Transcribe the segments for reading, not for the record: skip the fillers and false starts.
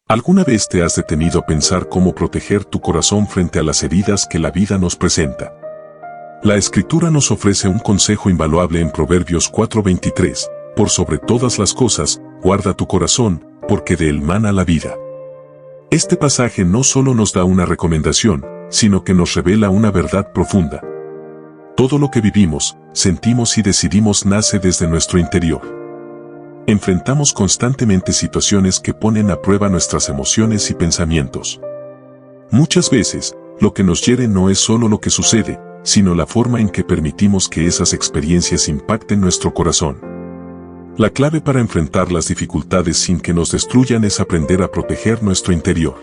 ¿Alguna vez te has detenido a pensar cómo proteger tu corazón frente a las heridas que la vida nos presenta? La Escritura nos ofrece un consejo invaluable en Proverbios 4:23, por sobre todas las cosas, guarda tu corazón, porque de él mana la vida. Este pasaje no solo nos da una recomendación, sino que nos revela una verdad profunda. Todo lo que vivimos, sentimos y decidimos nace desde nuestro interior. Enfrentamos constantemente situaciones que ponen a prueba nuestras emociones y pensamientos. Muchas veces, lo que nos hiere no es solo lo que sucede, sino la forma en que permitimos que esas experiencias impacten nuestro corazón. La clave para enfrentar las dificultades sin que nos destruyan es aprender a proteger nuestro interior.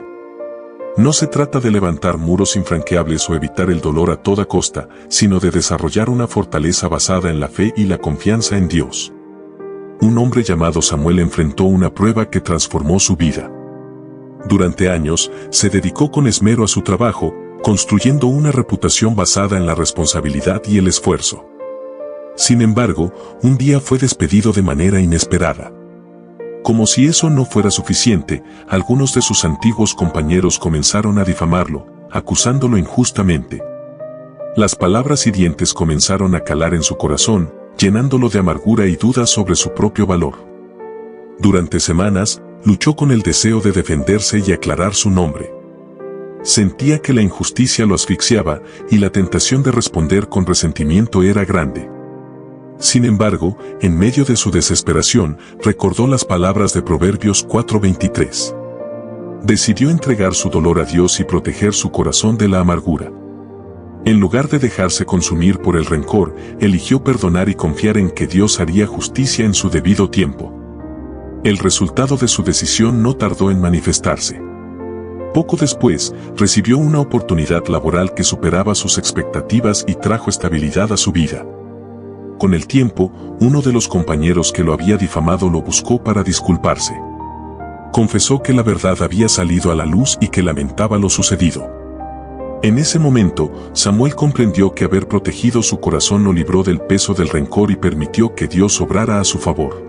No se trata de levantar muros infranqueables o evitar el dolor a toda costa, sino de desarrollar una fortaleza basada en la fe y la confianza en Dios. Un hombre llamado Samuel enfrentó una prueba que transformó su vida. Durante años, se dedicó con esmero a su trabajo, construyendo una reputación basada en la responsabilidad y el esfuerzo. Sin embargo, un día fue despedido de manera inesperada. Como si eso no fuera suficiente, algunos de sus antiguos compañeros comenzaron a difamarlo, acusándolo injustamente. Las palabras hirientes comenzaron a calar en su corazón, llenándolo de amargura y dudas sobre su propio valor. Durante semanas, luchó con el deseo de defenderse y aclarar su nombre. Sentía que la injusticia lo asfixiaba y la tentación de responder con resentimiento era grande. Sin embargo, en medio de su desesperación, recordó las palabras de Proverbios 4:23. Decidió entregar su dolor a Dios y proteger su corazón de la amargura. En lugar de dejarse consumir por el rencor, eligió perdonar y confiar en que Dios haría justicia en su debido tiempo. El resultado de su decisión no tardó en manifestarse. Poco después, recibió una oportunidad laboral que superaba sus expectativas y trajo estabilidad a su vida. Con el tiempo, uno de los compañeros que lo había difamado lo buscó para disculparse. Confesó que la verdad había salido a la luz y que lamentaba lo sucedido. En ese momento, Samuel comprendió que haber protegido su corazón lo libró del peso del rencor y permitió que Dios obrara a su favor.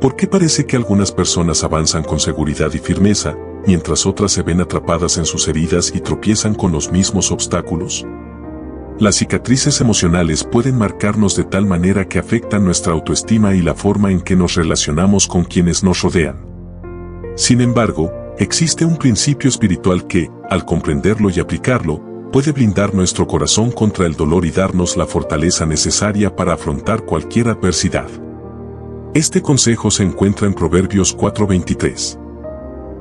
¿Por qué parece que algunas personas avanzan con seguridad y firmeza, mientras otras se ven atrapadas en sus heridas y tropiezan con los mismos obstáculos? Las cicatrices emocionales pueden marcarnos de tal manera que afectan nuestra autoestima y la forma en que nos relacionamos con quienes nos rodean. Sin embargo, existe un principio espiritual que, al comprenderlo y aplicarlo, puede blindar nuestro corazón contra el dolor y darnos la fortaleza necesaria para afrontar cualquier adversidad. Este consejo se encuentra en Proverbios 4:23.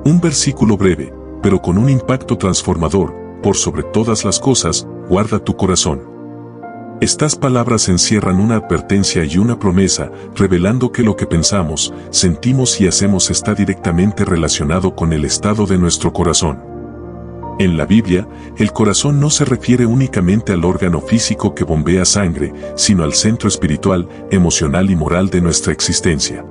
Un versículo breve, pero con un impacto transformador: por sobre todas las cosas, guarda tu corazón. Estas palabras encierran una advertencia y una promesa, revelando que lo que pensamos, sentimos y hacemos está directamente relacionado con el estado de nuestro corazón. En la Biblia, el corazón no se refiere únicamente al órgano físico que bombea sangre, sino al centro espiritual, emocional y moral de nuestra existencia.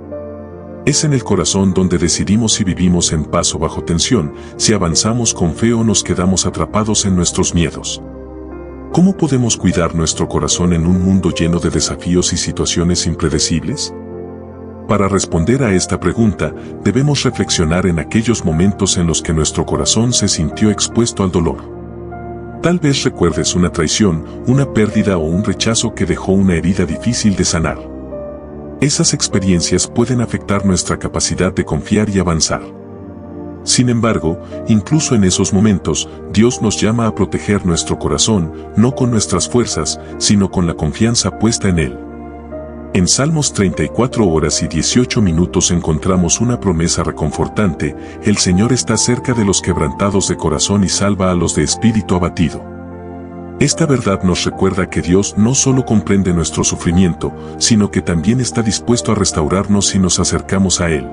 Es en el corazón donde decidimos si vivimos en paz o bajo tensión, si avanzamos con fe o nos quedamos atrapados en nuestros miedos. ¿Cómo podemos cuidar nuestro corazón en un mundo lleno de desafíos y situaciones impredecibles? Para responder a esta pregunta, debemos reflexionar en aquellos momentos en los que nuestro corazón se sintió expuesto al dolor. Tal vez recuerdes una traición, una pérdida o un rechazo que dejó una herida difícil de sanar. Esas experiencias pueden afectar nuestra capacidad de confiar y avanzar. Sin embargo, incluso en esos momentos, Dios nos llama a proteger nuestro corazón, no con nuestras fuerzas, sino con la confianza puesta en Él. En Salmos 34:18 encontramos una promesa reconfortante: el Señor está cerca de los quebrantados de corazón y salva a los de espíritu abatido. Esta verdad nos recuerda que Dios no solo comprende nuestro sufrimiento, sino que también está dispuesto a restaurarnos si nos acercamos a Él.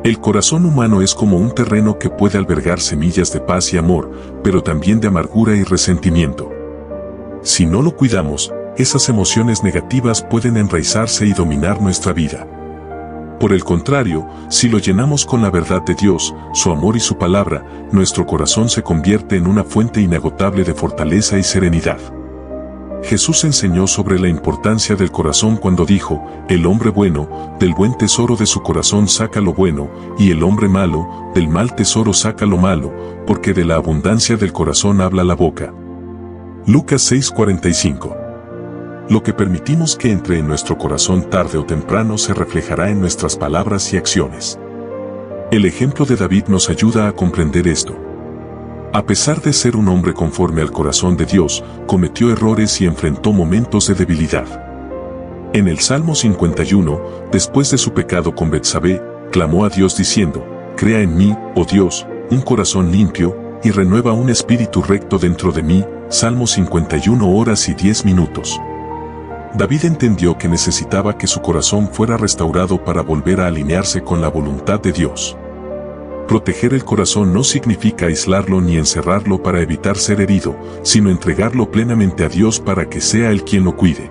El corazón humano es como un terreno que puede albergar semillas de paz y amor, pero también de amargura y resentimiento. Si no lo cuidamos, esas emociones negativas pueden enraizarse y dominar nuestra vida. Por el contrario, si lo llenamos con la verdad de Dios, su amor y su palabra, nuestro corazón se convierte en una fuente inagotable de fortaleza y serenidad. Jesús enseñó sobre la importancia del corazón cuando dijo, el hombre bueno, del buen tesoro de su corazón saca lo bueno, y el hombre malo, del mal tesoro saca lo malo, porque de la abundancia del corazón habla la boca. Lucas 6:45. Lo que permitimos que entre en nuestro corazón tarde o temprano se reflejará en nuestras palabras y acciones. El ejemplo de David nos ayuda a comprender esto. A pesar de ser un hombre conforme al corazón de Dios, cometió errores y enfrentó momentos de debilidad. En el Salmo 51, después de su pecado con Betsabé, clamó a Dios diciendo, «Crea en mí, oh Dios, un corazón limpio, y renueva un espíritu recto dentro de mí». Salmo 51 horas y 10 minutos. David entendió que necesitaba que su corazón fuera restaurado para volver a alinearse con la voluntad de Dios. Proteger el corazón no significa aislarlo ni encerrarlo para evitar ser herido, sino entregarlo plenamente a Dios para que sea Él quien lo cuide.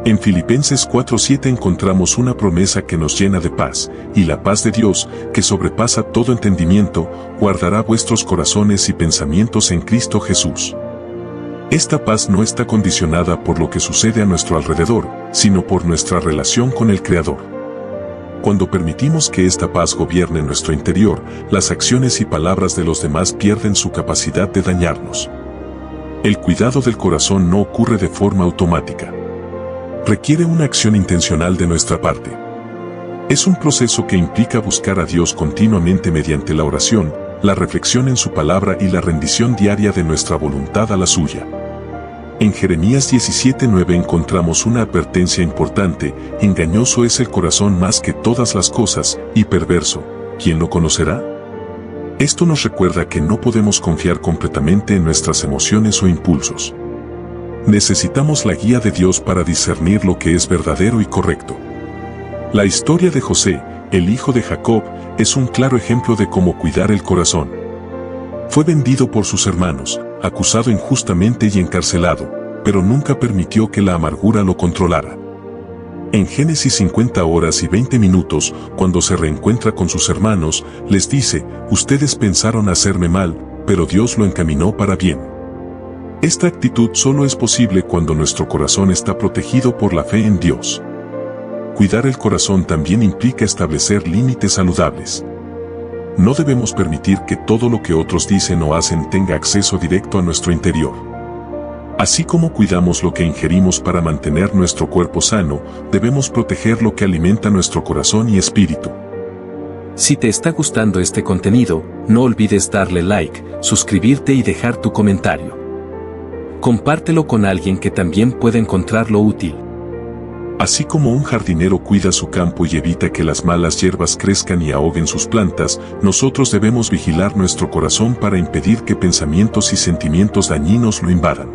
En Filipenses 4:7 encontramos una promesa que nos llena de paz, y la paz de Dios, que sobrepasa todo entendimiento, guardará vuestros corazones y pensamientos en Cristo Jesús. Esta paz no está condicionada por lo que sucede a nuestro alrededor, sino por nuestra relación con el Creador. Cuando permitimos que esta paz gobierne nuestro interior, las acciones y palabras de los demás pierden su capacidad de dañarnos. El cuidado del corazón no ocurre de forma automática. Requiere una acción intencional de nuestra parte. Es un proceso que implica buscar a Dios continuamente mediante la oración, la reflexión en su palabra y la rendición diaria de nuestra voluntad a la suya. En Jeremías 17:9 encontramos una advertencia importante: engañoso es el corazón más que todas las cosas, y perverso, ¿quién lo conocerá? Esto nos recuerda que no podemos confiar completamente en nuestras emociones o impulsos. Necesitamos la guía de Dios para discernir lo que es verdadero y correcto. La historia de José, el hijo de Jacob, es un claro ejemplo de cómo cuidar el corazón. Fue vendido por sus hermanos, acusado injustamente y encarcelado, pero nunca permitió que la amargura lo controlara. En Génesis 50 horas y 20 minutos, cuando se reencuentra con sus hermanos, les dice, ustedes pensaron hacerme mal, pero Dios lo encaminó para bien. Esta actitud solo es posible cuando nuestro corazón está protegido por la fe en Dios. Cuidar el corazón también implica establecer límites saludables. No debemos permitir que todo lo que otros dicen o hacen tenga acceso directo a nuestro interior. Así como cuidamos lo que ingerimos para mantener nuestro cuerpo sano, debemos proteger lo que alimenta nuestro corazón y espíritu. Si te está gustando este contenido, no olvides darle like, suscribirte y dejar tu comentario. Compártelo con alguien que también pueda encontrarlo útil. Así como un jardinero cuida su campo y evita que las malas hierbas crezcan y ahoguen sus plantas, nosotros debemos vigilar nuestro corazón para impedir que pensamientos y sentimientos dañinos lo invadan.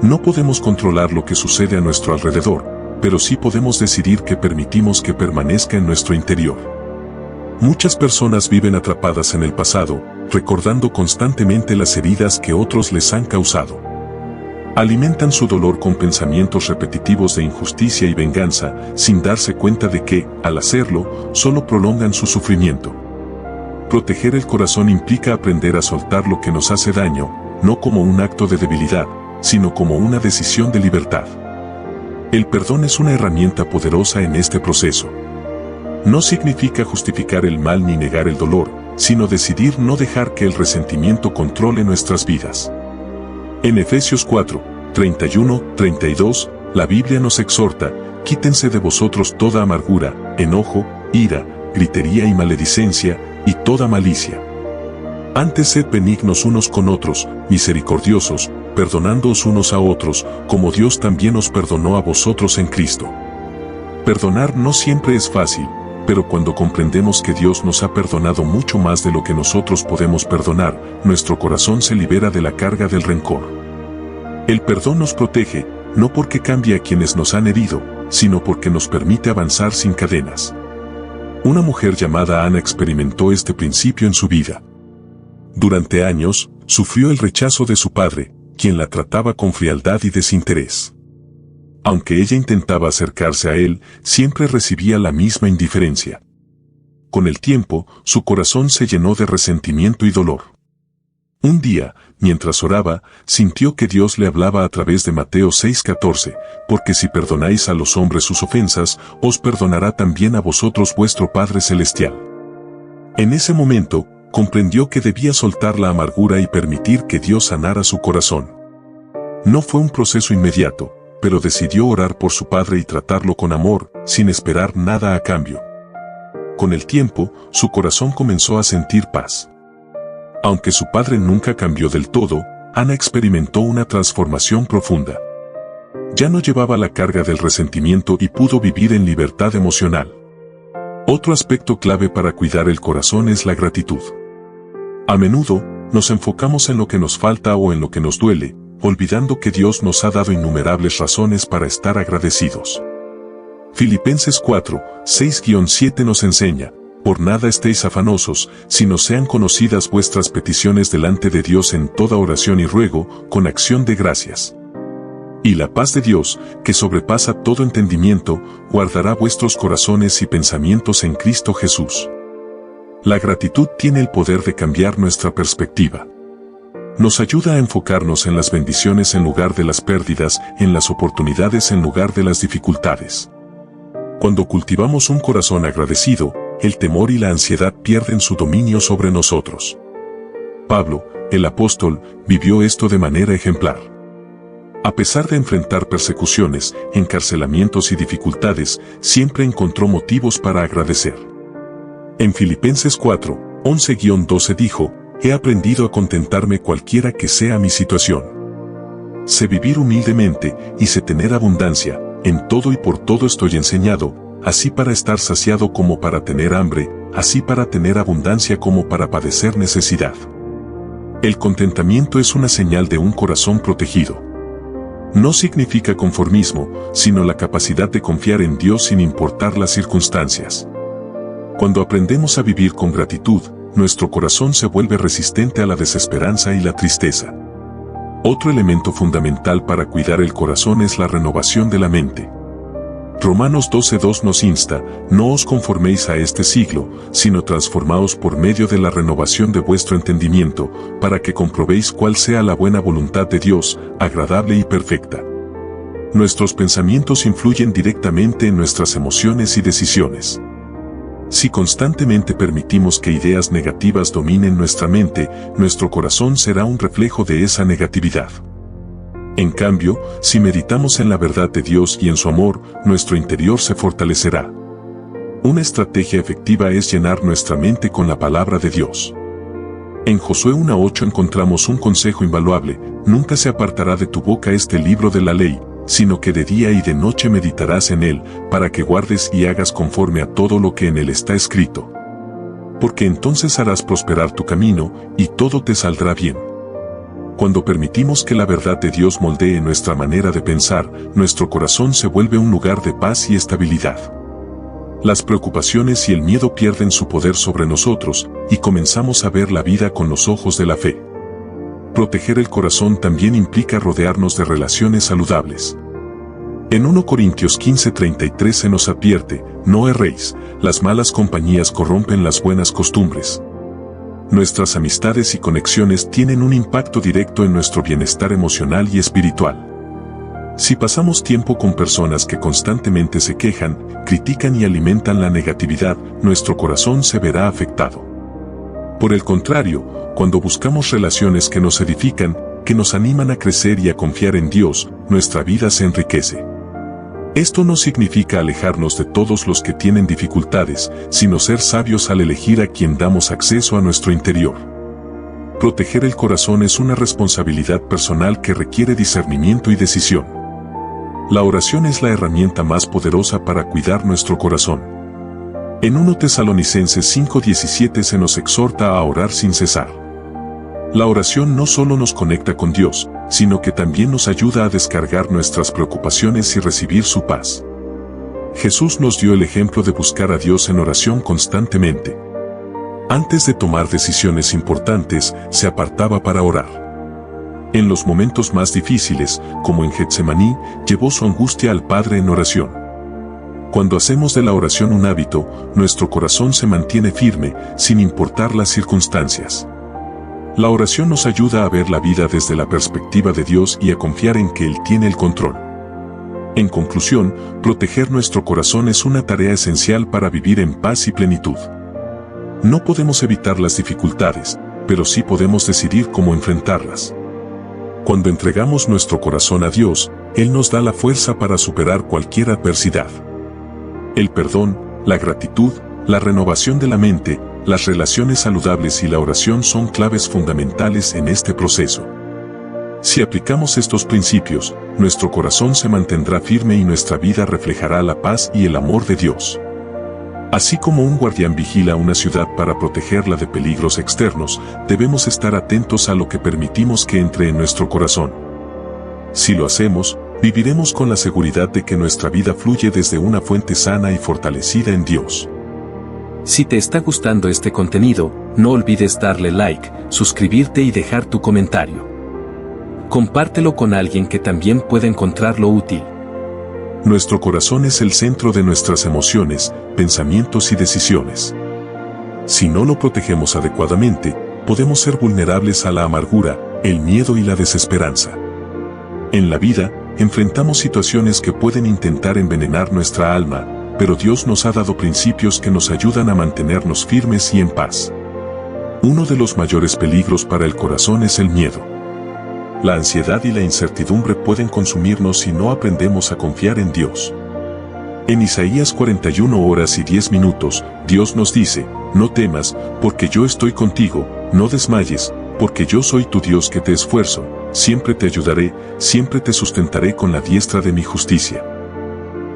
No podemos controlar lo que sucede a nuestro alrededor, pero sí podemos decidir qué permitimos que permanezca en nuestro interior. Muchas personas viven atrapadas en el pasado, recordando constantemente las heridas que otros les han causado. Alimentan su dolor con pensamientos repetitivos de injusticia y venganza, sin darse cuenta de que, al hacerlo, solo prolongan su sufrimiento. Proteger el corazón implica aprender a soltar lo que nos hace daño, no como un acto de debilidad, sino como una decisión de libertad. El perdón es una herramienta poderosa en este proceso. No significa justificar el mal ni negar el dolor, sino decidir no dejar que el resentimiento controle nuestras vidas. En Efesios 4, 31-32, la Biblia nos exhorta, quítense de vosotros toda amargura, enojo, ira, gritería y maledicencia, y toda malicia. Antes sed benignos unos con otros, misericordiosos, perdonándoos unos a otros, como Dios también os perdonó a vosotros en Cristo. Perdonar no siempre es fácil, pero cuando comprendemos que Dios nos ha perdonado mucho más de lo que nosotros podemos perdonar, nuestro corazón se libera de la carga del rencor. El perdón nos protege, no porque cambie a quienes nos han herido, sino porque nos permite avanzar sin cadenas. Una mujer llamada Ana experimentó este principio en su vida. Durante años, sufrió el rechazo de su padre, quien la trataba con frialdad y desinterés. Aunque ella intentaba acercarse a él, siempre recibía la misma indiferencia. Con el tiempo, su corazón se llenó de resentimiento y dolor. Un día, mientras oraba, sintió que Dios le hablaba a través de Mateo 6:14, porque si perdonáis a los hombres sus ofensas, os perdonará también a vosotros vuestro Padre Celestial. En ese momento, comprendió que debía soltar la amargura y permitir que Dios sanara su corazón. No fue un proceso inmediato, pero decidió orar por su padre y tratarlo con amor, sin esperar nada a cambio. Con el tiempo, su corazón comenzó a sentir paz. Aunque su padre nunca cambió del todo, Ana experimentó una transformación profunda. Ya no llevaba la carga del resentimiento y pudo vivir en libertad emocional. Otro aspecto clave para cuidar el corazón es la gratitud. A menudo, nos enfocamos en lo que nos falta o en lo que nos duele, olvidando que Dios nos ha dado innumerables razones para estar agradecidos. Filipenses 4, 6-7 nos enseña: por nada estéis afanosos, sino sean conocidas vuestras peticiones delante de Dios en toda oración y ruego, con acción de gracias. Y la paz de Dios, que sobrepasa todo entendimiento, guardará vuestros corazones y pensamientos en Cristo Jesús. La gratitud tiene el poder de cambiar nuestra perspectiva. Nos ayuda a enfocarnos en las bendiciones en lugar de las pérdidas, en las oportunidades en lugar de las dificultades. Cuando cultivamos un corazón agradecido, el temor y la ansiedad pierden su dominio sobre nosotros. Pablo, el apóstol, vivió esto de manera ejemplar. A pesar de enfrentar persecuciones, encarcelamientos y dificultades, siempre encontró motivos para agradecer. En Filipenses 4, 11-12 dijo: he aprendido a contentarme cualquiera que sea mi situación. Sé vivir humildemente y sé tener abundancia, en todo y por todo estoy enseñado, así para estar saciado como para tener hambre, así para tener abundancia como para padecer necesidad. El contentamiento es una señal de un corazón protegido. No significa conformismo, sino la capacidad de confiar en Dios sin importar las circunstancias. Cuando aprendemos a vivir con gratitud, nuestro corazón se vuelve resistente a la desesperanza y la tristeza. Otro elemento fundamental para cuidar el corazón es la renovación de la mente. Romanos 12:2 nos insta: no os conforméis a este siglo, sino transformaos por medio de la renovación de vuestro entendimiento, para que comprobéis cuál sea la buena voluntad de Dios, agradable y perfecta. Nuestros pensamientos influyen directamente en nuestras emociones y decisiones. Si constantemente permitimos que ideas negativas dominen nuestra mente, nuestro corazón será un reflejo de esa negatividad. En cambio, si meditamos en la verdad de Dios y en su amor, nuestro interior se fortalecerá. Una estrategia efectiva es llenar nuestra mente con la palabra de Dios. En Josué 1:8 encontramos un consejo invaluable: nunca se apartará de tu boca este libro de la ley, sino que de día y de noche meditarás en él, para que guardes y hagas conforme a todo lo que en él está escrito. Porque entonces harás prosperar tu camino, y todo te saldrá bien. Cuando permitimos que la verdad de Dios moldee nuestra manera de pensar, nuestro corazón se vuelve un lugar de paz y estabilidad. Las preocupaciones y el miedo pierden su poder sobre nosotros, y comenzamos a ver la vida con los ojos de la fe. Proteger el corazón también implica rodearnos de relaciones saludables. En 1 Corintios 15:33 se nos advierte: no erréis, las malas compañías corrompen las buenas costumbres. Nuestras amistades y conexiones tienen un impacto directo en nuestro bienestar emocional y espiritual. Si pasamos tiempo con personas que constantemente se quejan, critican y alimentan la negatividad, nuestro corazón se verá afectado. Por el contrario, cuando buscamos relaciones que nos edifican, que nos animan a crecer y a confiar en Dios, nuestra vida se enriquece. Esto no significa alejarnos de todos los que tienen dificultades, sino ser sabios al elegir a quien damos acceso a nuestro interior. Proteger el corazón es una responsabilidad personal que requiere discernimiento y decisión. La oración es la herramienta más poderosa para cuidar nuestro corazón. En 1 Tesalonicenses 5:17 se nos exhorta a orar sin cesar. La oración no solo nos conecta con Dios, sino que también nos ayuda a descargar nuestras preocupaciones y recibir su paz. Jesús nos dio el ejemplo de buscar a Dios en oración constantemente. Antes de tomar decisiones importantes, se apartaba para orar. En los momentos más difíciles, como en Getsemaní, llevó su angustia al Padre en oración. Cuando hacemos de la oración un hábito, nuestro corazón se mantiene firme, sin importar las circunstancias. La oración nos ayuda a ver la vida desde la perspectiva de Dios y a confiar en que Él tiene el control. En conclusión, proteger nuestro corazón es una tarea esencial para vivir en paz y plenitud. No podemos evitar las dificultades, pero sí podemos decidir cómo enfrentarlas. Cuando entregamos nuestro corazón a Dios, Él nos da la fuerza para superar cualquier adversidad. El perdón, la gratitud, la renovación de la mente, las relaciones saludables y la oración son claves fundamentales en este proceso. Si aplicamos estos principios, nuestro corazón se mantendrá firme y nuestra vida reflejará la paz y el amor de Dios. Así como un guardián vigila una ciudad para protegerla de peligros externos, debemos estar atentos a lo que permitimos que entre en nuestro corazón. Si lo hacemos, viviremos con la seguridad de que nuestra vida fluye desde una fuente sana y fortalecida en Dios. Si te está gustando este contenido, no olvides darle like, suscribirte y dejar tu comentario. Compártelo con alguien que también pueda encontrarlo útil. Nuestro corazón es el centro de nuestras emociones, pensamientos y decisiones. Si no lo protegemos adecuadamente, podemos ser vulnerables a la amargura, el miedo y la desesperanza. En la vida, enfrentamos situaciones que pueden intentar envenenar nuestra alma, pero Dios nos ha dado principios que nos ayudan a mantenernos firmes y en paz. Uno de los mayores peligros para el corazón es el miedo. La ansiedad y la incertidumbre pueden consumirnos si no aprendemos a confiar en Dios. En Isaías 41 horas y 10 minutos, Dios nos dice: no temas, porque yo estoy contigo, no desmayes, porque yo soy tu Dios que te esfuerzo, siempre te ayudaré, siempre te sustentaré con la diestra de mi justicia.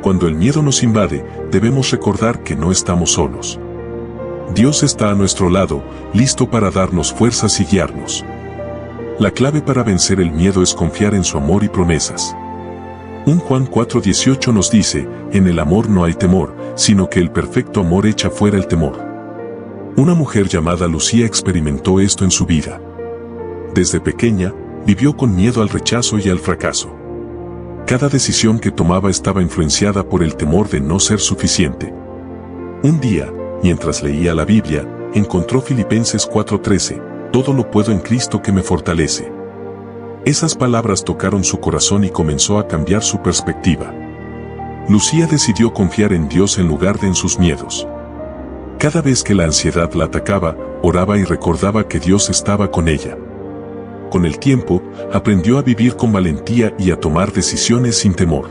Cuando el miedo nos invade, debemos recordar que no estamos solos. Dios está a nuestro lado, listo para darnos fuerzas y guiarnos. La clave para vencer el miedo es confiar en su amor y promesas. 1 Juan 4:18 nos dice: en el amor no hay temor, sino que el perfecto amor echa fuera el temor. Una mujer llamada Lucía experimentó esto en su vida. Desde pequeña, vivió con miedo al rechazo y al fracaso. Cada decisión que tomaba estaba influenciada por el temor de no ser suficiente. Un día, mientras leía la Biblia, encontró Filipenses 4:13, todo lo puedo en Cristo que me fortalece. Esas palabras tocaron su corazón y comenzó a cambiar su perspectiva. Lucía decidió confiar en Dios en lugar de en sus miedos. Cada vez que la ansiedad la atacaba, oraba y recordaba que Dios estaba con ella. Con el tiempo, aprendió a vivir con valentía y a tomar decisiones sin temor.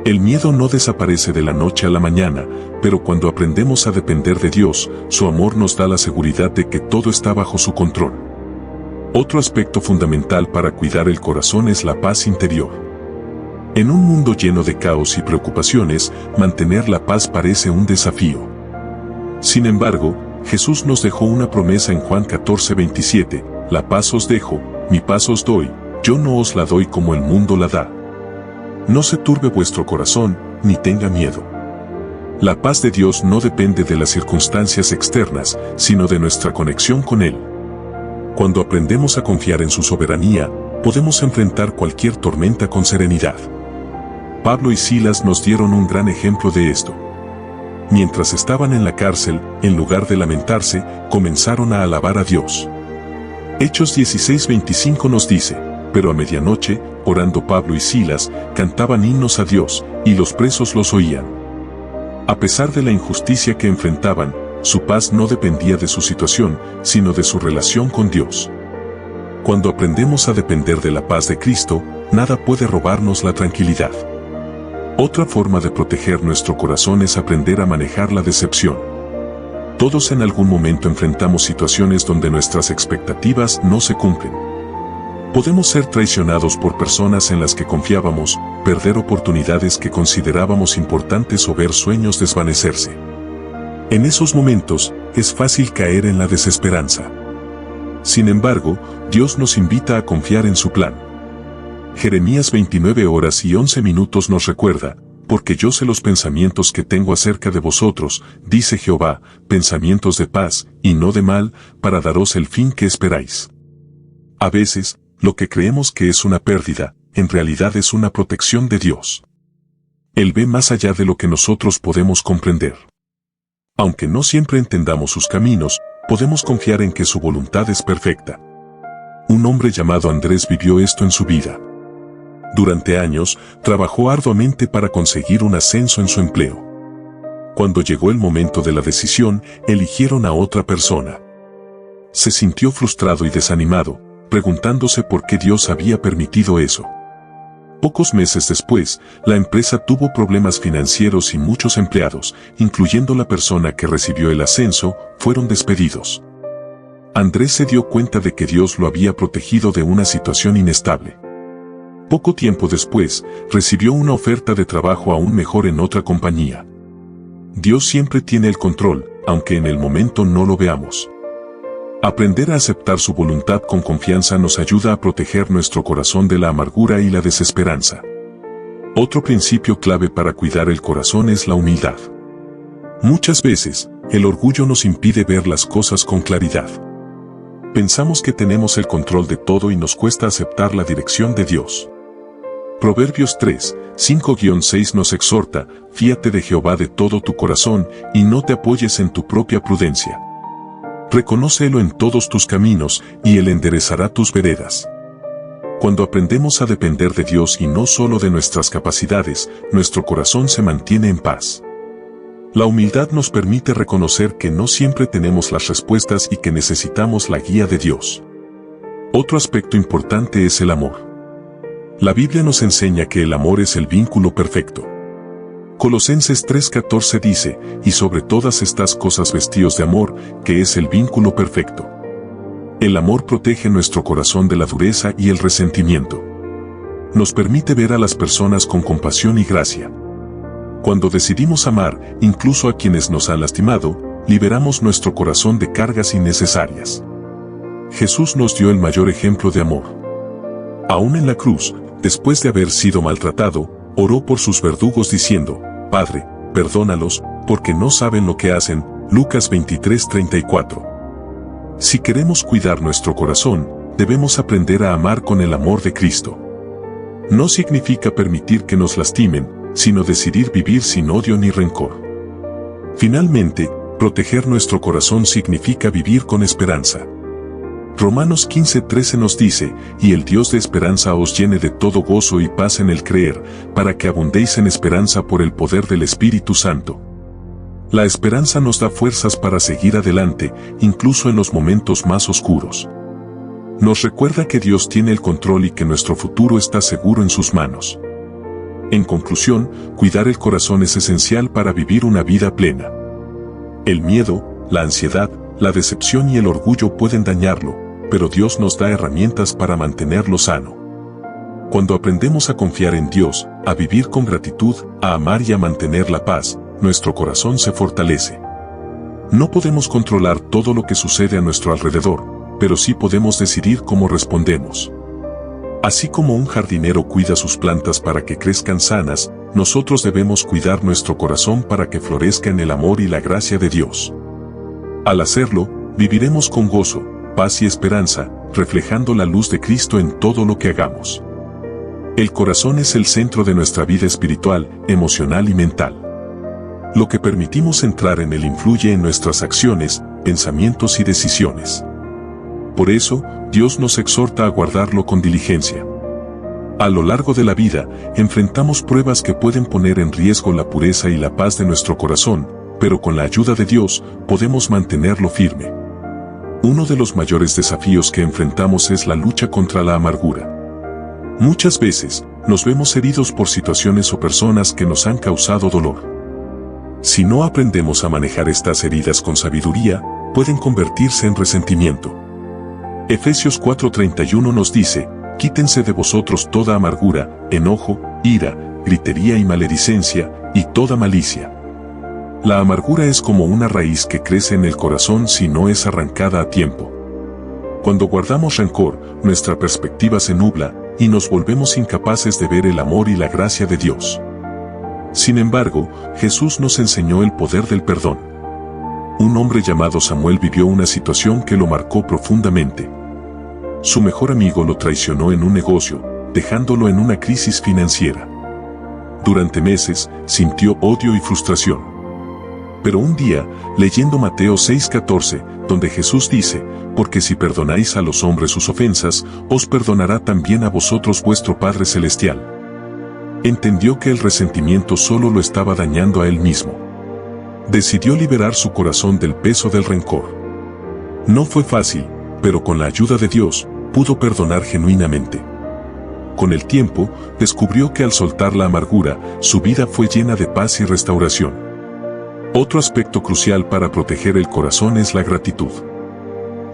El miedo no desaparece de la noche a la mañana, pero cuando aprendemos a depender de Dios, su amor nos da la seguridad de que todo está bajo su control. Otro aspecto fundamental para cuidar el corazón es la paz interior. En un mundo lleno de caos y preocupaciones, mantener la paz parece un desafío. Sin embargo, Jesús nos dejó una promesa en Juan 14:27, la paz os dejo, mi paz os doy, yo no os la doy como el mundo la da. No se turbe vuestro corazón, ni tenga miedo. La paz de Dios no depende de las circunstancias externas, sino de nuestra conexión con Él. Cuando aprendemos a confiar en su soberanía, podemos enfrentar cualquier tormenta con serenidad. Pablo y Silas nos dieron un gran ejemplo de esto. Mientras estaban en la cárcel, en lugar de lamentarse, comenzaron a alabar a Dios. Hechos 16:25 nos dice: pero a medianoche, orando Pablo y Silas, cantaban himnos a Dios, y los presos los oían. A pesar de la injusticia que enfrentaban, su paz no dependía de su situación, sino de su relación con Dios. Cuando aprendemos a depender de la paz de Cristo, nada puede robarnos la tranquilidad. Otra forma de proteger nuestro corazón es aprender a manejar la decepción. Todos en algún momento enfrentamos situaciones donde nuestras expectativas no se cumplen. Podemos ser traicionados por personas en las que confiábamos, perder oportunidades que considerábamos importantes o ver sueños desvanecerse. En esos momentos, es fácil caer en la desesperanza. Sin embargo, Dios nos invita a confiar en su plan. Jeremías 29 horas y 11 minutos nos recuerda: porque yo sé los pensamientos que tengo acerca de vosotros, dice Jehová, pensamientos de paz, y no de mal, para daros el fin que esperáis. A veces, lo que creemos que es una pérdida, en realidad es una protección de Dios. Él ve más allá de lo que nosotros podemos comprender. Aunque no siempre entendamos sus caminos, podemos confiar en que su voluntad es perfecta. Un hombre llamado Andrés vivió esto en su vida. Durante años, trabajó arduamente para conseguir un ascenso en su empleo. Cuando llegó el momento de la decisión, eligieron a otra persona. Se sintió frustrado y desanimado, preguntándose por qué Dios había permitido eso. Pocos meses después, la empresa tuvo problemas financieros y muchos empleados, incluyendo la persona que recibió el ascenso, fueron despedidos. Andrés se dio cuenta de que Dios lo había protegido de una situación inestable. Poco tiempo después, recibió una oferta de trabajo aún mejor en otra compañía. Dios siempre tiene el control, aunque en el momento no lo veamos. Aprender a aceptar su voluntad con confianza nos ayuda a proteger nuestro corazón de la amargura y la desesperanza. Otro principio clave para cuidar el corazón es la humildad. Muchas veces, el orgullo nos impide ver las cosas con claridad. Pensamos que tenemos el control de todo y nos cuesta aceptar la dirección de Dios. Proverbios 3, 5-6 nos exhorta: fíate de Jehová de todo tu corazón y no te apoyes en tu propia prudencia. Reconócelo en todos tus caminos y Él enderezará tus veredas. Cuando aprendemos a depender de Dios y no solo de nuestras capacidades, nuestro corazón se mantiene en paz. La humildad nos permite reconocer que no siempre tenemos las respuestas y que necesitamos la guía de Dios. Otro aspecto importante es el amor. La Biblia nos enseña que el amor es el vínculo perfecto. Colosenses 3:14 dice: y sobre todas estas cosas vestíos de amor, que es el vínculo perfecto. El amor protege nuestro corazón de la dureza y el resentimiento. Nos permite ver a las personas con compasión y gracia. Cuando decidimos amar, incluso a quienes nos han lastimado, liberamos nuestro corazón de cargas innecesarias. Jesús nos dio el mayor ejemplo de amor. Aún en la cruz, después de haber sido maltratado, oró por sus verdugos diciendo: Padre, perdónalos, porque no saben lo que hacen. Lucas 23:34. Si queremos cuidar nuestro corazón, debemos aprender a amar con el amor de Cristo. No significa permitir que nos lastimen, sino decidir vivir sin odio ni rencor. Finalmente, proteger nuestro corazón significa vivir con esperanza. Romanos 15:13 nos dice: y el Dios de esperanza os llene de todo gozo y paz en el creer, para que abundéis en esperanza por el poder del Espíritu Santo. La esperanza nos da fuerzas para seguir adelante, incluso en los momentos más oscuros. Nos recuerda que Dios tiene el control y que nuestro futuro está seguro en sus manos. En conclusión, cuidar el corazón es esencial para vivir una vida plena. El miedo, la ansiedad, la decepción y el orgullo pueden dañarlo, pero Dios nos da herramientas para mantenerlo sano. Cuando aprendemos a confiar en Dios, a vivir con gratitud, a amar y a mantener la paz, nuestro corazón se fortalece. No podemos controlar todo lo que sucede a nuestro alrededor, pero sí podemos decidir cómo respondemos. Así como un jardinero cuida sus plantas para que crezcan sanas, nosotros debemos cuidar nuestro corazón para que florezca en el amor y la gracia de Dios. Al hacerlo, viviremos con gozo, paz y esperanza, reflejando la luz de Cristo en todo lo que hagamos. El corazón es el centro de nuestra vida espiritual, emocional y mental. Lo que permitimos entrar en él influye en nuestras acciones, pensamientos y decisiones. Por eso, Dios nos exhorta a guardarlo con diligencia. A lo largo de la vida, enfrentamos pruebas que pueden poner en riesgo la pureza y la paz de nuestro corazón, pero con la ayuda de Dios, podemos mantenerlo firme. Uno de los mayores desafíos que enfrentamos es la lucha contra la amargura. Muchas veces, nos vemos heridos por situaciones o personas que nos han causado dolor. Si no aprendemos a manejar estas heridas con sabiduría, pueden convertirse en resentimiento. Efesios 4:31 nos dice: quítense de vosotros toda amargura, enojo, ira, gritería y maledicencia, y toda malicia. La amargura es como una raíz que crece en el corazón si no es arrancada a tiempo. Cuando guardamos rencor, nuestra perspectiva se nubla, y nos volvemos incapaces de ver el amor y la gracia de Dios. Sin embargo, Jesús nos enseñó el poder del perdón. Un hombre llamado Samuel vivió una situación que lo marcó profundamente. Su mejor amigo lo traicionó en un negocio, dejándolo en una crisis financiera. Durante meses, sintió odio y frustración. Pero un día, leyendo Mateo 6:14, donde Jesús dice, porque si perdonáis a los hombres sus ofensas, os perdonará también a vosotros vuestro Padre Celestial. Entendió que el resentimiento solo lo estaba dañando a él mismo. Decidió liberar su corazón del peso del rencor. No fue fácil, pero con la ayuda de Dios, pudo perdonar genuinamente. Con el tiempo, descubrió que al soltar la amargura, su vida fue llena de paz y restauración. Otro aspecto crucial para proteger el corazón es la gratitud.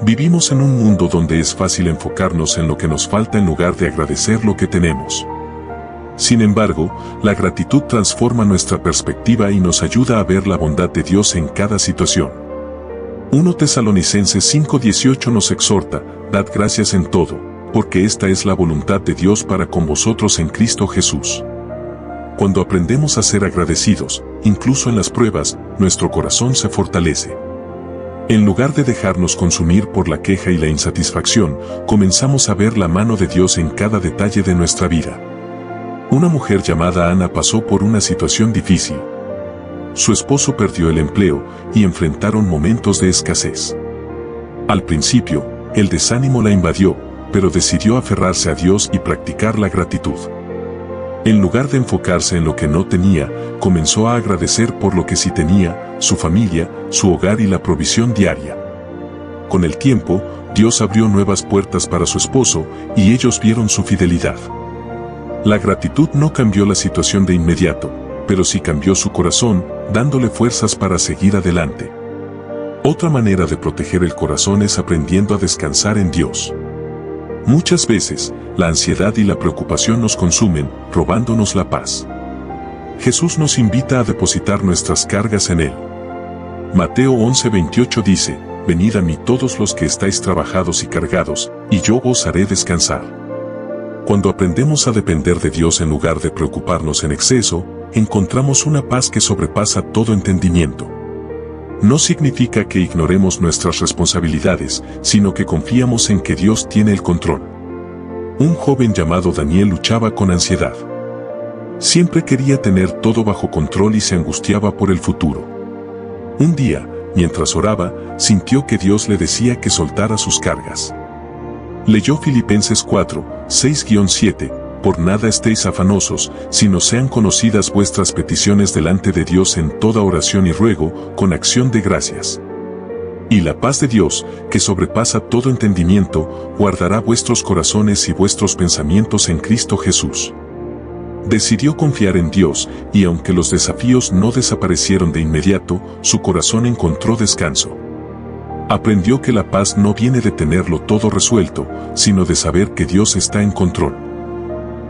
Vivimos en un mundo donde es fácil enfocarnos en lo que nos falta en lugar de agradecer lo que tenemos. Sin embargo, la gratitud transforma nuestra perspectiva y nos ayuda a ver la bondad de Dios en cada situación. 1 Tesalonicenses 5:18 nos exhorta, dad gracias en todo, porque esta es la voluntad de Dios para con vosotros en Cristo Jesús. Cuando aprendemos a ser agradecidos, incluso en las pruebas, nuestro corazón se fortalece. En lugar de dejarnos consumir por la queja y la insatisfacción, comenzamos a ver la mano de Dios en cada detalle de nuestra vida. Una mujer llamada Ana pasó por una situación difícil. Su esposo perdió el empleo y enfrentaron momentos de escasez. Al principio, el desánimo la invadió, pero decidió aferrarse a Dios y practicar la gratitud. En lugar de enfocarse en lo que no tenía, comenzó a agradecer por lo que sí tenía, su familia, su hogar y la provisión diaria. Con el tiempo, Dios abrió nuevas puertas para su esposo y ellos vieron su fidelidad. La gratitud no cambió la situación de inmediato, pero sí cambió su corazón, dándole fuerzas para seguir adelante. Otra manera de proteger el corazón es aprendiendo a descansar en Dios. Muchas veces, la ansiedad y la preocupación nos consumen, robándonos la paz. Jesús nos invita a depositar nuestras cargas en Él. Mateo 11:28 dice, venid a mí todos los que estáis trabajados y cargados, y yo os haré descansar. Cuando aprendemos a depender de Dios en lugar de preocuparnos en exceso, encontramos una paz que sobrepasa todo entendimiento. No significa que ignoremos nuestras responsabilidades, sino que confiamos en que Dios tiene el control. Un joven llamado Daniel luchaba con ansiedad. Siempre quería tener todo bajo control y se angustiaba por el futuro. Un día, mientras oraba, sintió que Dios le decía que soltara sus cargas. Leyó Filipenses 4:6-7, por nada estéis afanosos, sino sean conocidas vuestras peticiones delante de Dios en toda oración y ruego, con acción de gracias. Y la paz de Dios, que sobrepasa todo entendimiento, guardará vuestros corazones y vuestros pensamientos en Cristo Jesús. Decidió confiar en Dios, y aunque los desafíos no desaparecieron de inmediato, su corazón encontró descanso. Aprendió que la paz no viene de tenerlo todo resuelto, sino de saber que Dios está en control.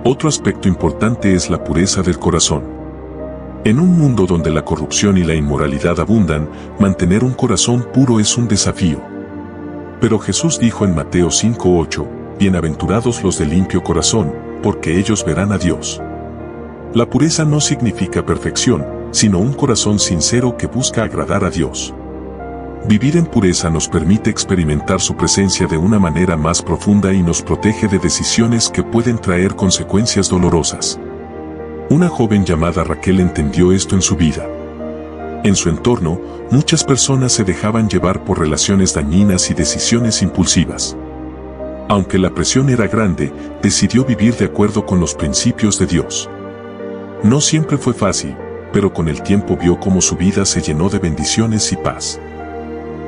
Otro aspecto importante es la pureza del corazón. En un mundo donde la corrupción y la inmoralidad abundan, mantener un corazón puro es un desafío. Pero Jesús dijo en Mateo 5:8, bienaventurados los de limpio corazón, porque ellos verán a Dios. La pureza no significa perfección, sino un corazón sincero que busca agradar a Dios. Vivir en pureza nos permite experimentar su presencia de una manera más profunda y nos protege de decisiones que pueden traer consecuencias dolorosas. Una joven llamada Raquel entendió esto en su vida. En su entorno, muchas personas se dejaban llevar por relaciones dañinas y decisiones impulsivas. Aunque la presión era grande, decidió vivir de acuerdo con los principios de Dios. No siempre fue fácil, pero con el tiempo vio cómo su vida se llenó de bendiciones y paz.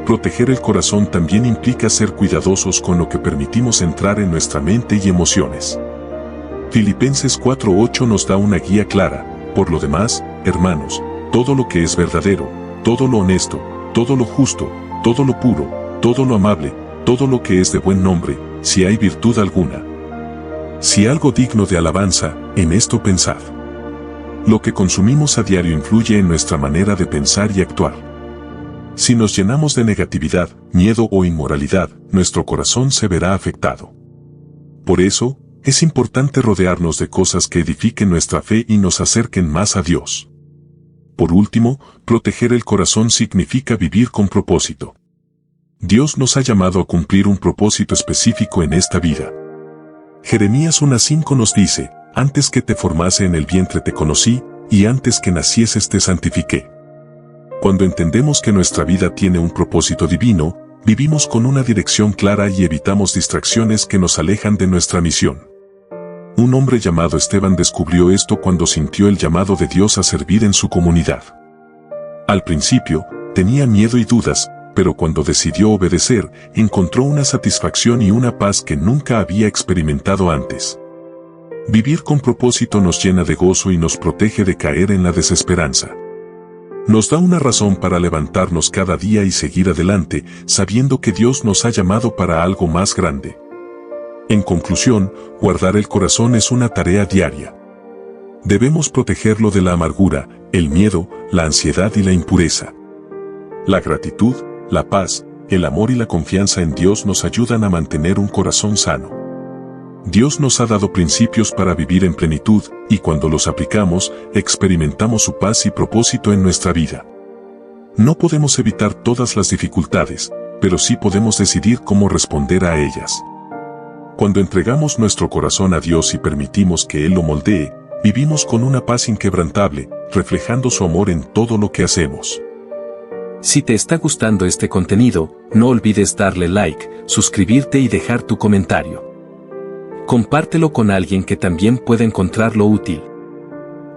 Proteger el corazón también implica ser cuidadosos con lo que permitimos entrar en nuestra mente y emociones. Filipenses 4:8 nos da una guía clara. Por lo demás, hermanos, todo lo que es verdadero, todo lo honesto, todo lo justo, todo lo puro, todo lo amable, todo lo que es de buen nombre, si hay virtud alguna, si algo digno de alabanza, en esto pensad. Lo que consumimos a diario influye en nuestra manera de pensar y actuar. Si nos llenamos de negatividad, miedo o inmoralidad, nuestro corazón se verá afectado. Por eso, es importante rodearnos de cosas que edifiquen nuestra fe y nos acerquen más a Dios. Por último, proteger el corazón significa vivir con propósito. Dios nos ha llamado a cumplir un propósito específico en esta vida. Jeremías 1:5 nos dice, antes que te formase en el vientre te conocí, y antes que nacieses te santifiqué. Cuando entendemos que nuestra vida tiene un propósito divino, vivimos con una dirección clara y evitamos distracciones que nos alejan de nuestra misión. Un hombre llamado Esteban descubrió esto cuando sintió el llamado de Dios a servir en su comunidad. Al principio, tenía miedo y dudas, pero cuando decidió obedecer, encontró una satisfacción y una paz que nunca había experimentado antes. Vivir con propósito nos llena de gozo y nos protege de caer en la desesperanza. Nos da una razón para levantarnos cada día y seguir adelante, sabiendo que Dios nos ha llamado para algo más grande. En conclusión, guardar el corazón es una tarea diaria. Debemos protegerlo de la amargura, el miedo, la ansiedad y la impureza. La gratitud, la paz, el amor y la confianza en Dios nos ayudan a mantener un corazón sano. Dios nos ha dado principios para vivir en plenitud, y cuando los aplicamos, experimentamos su paz y propósito en nuestra vida. No podemos evitar todas las dificultades, pero sí podemos decidir cómo responder a ellas. Cuando entregamos nuestro corazón a Dios y permitimos que Él lo moldee, vivimos con una paz inquebrantable, reflejando su amor en todo lo que hacemos. Si te está gustando este contenido, no olvides darle like, suscribirte y dejar tu comentario. Compártelo con alguien que también pueda encontrarlo útil.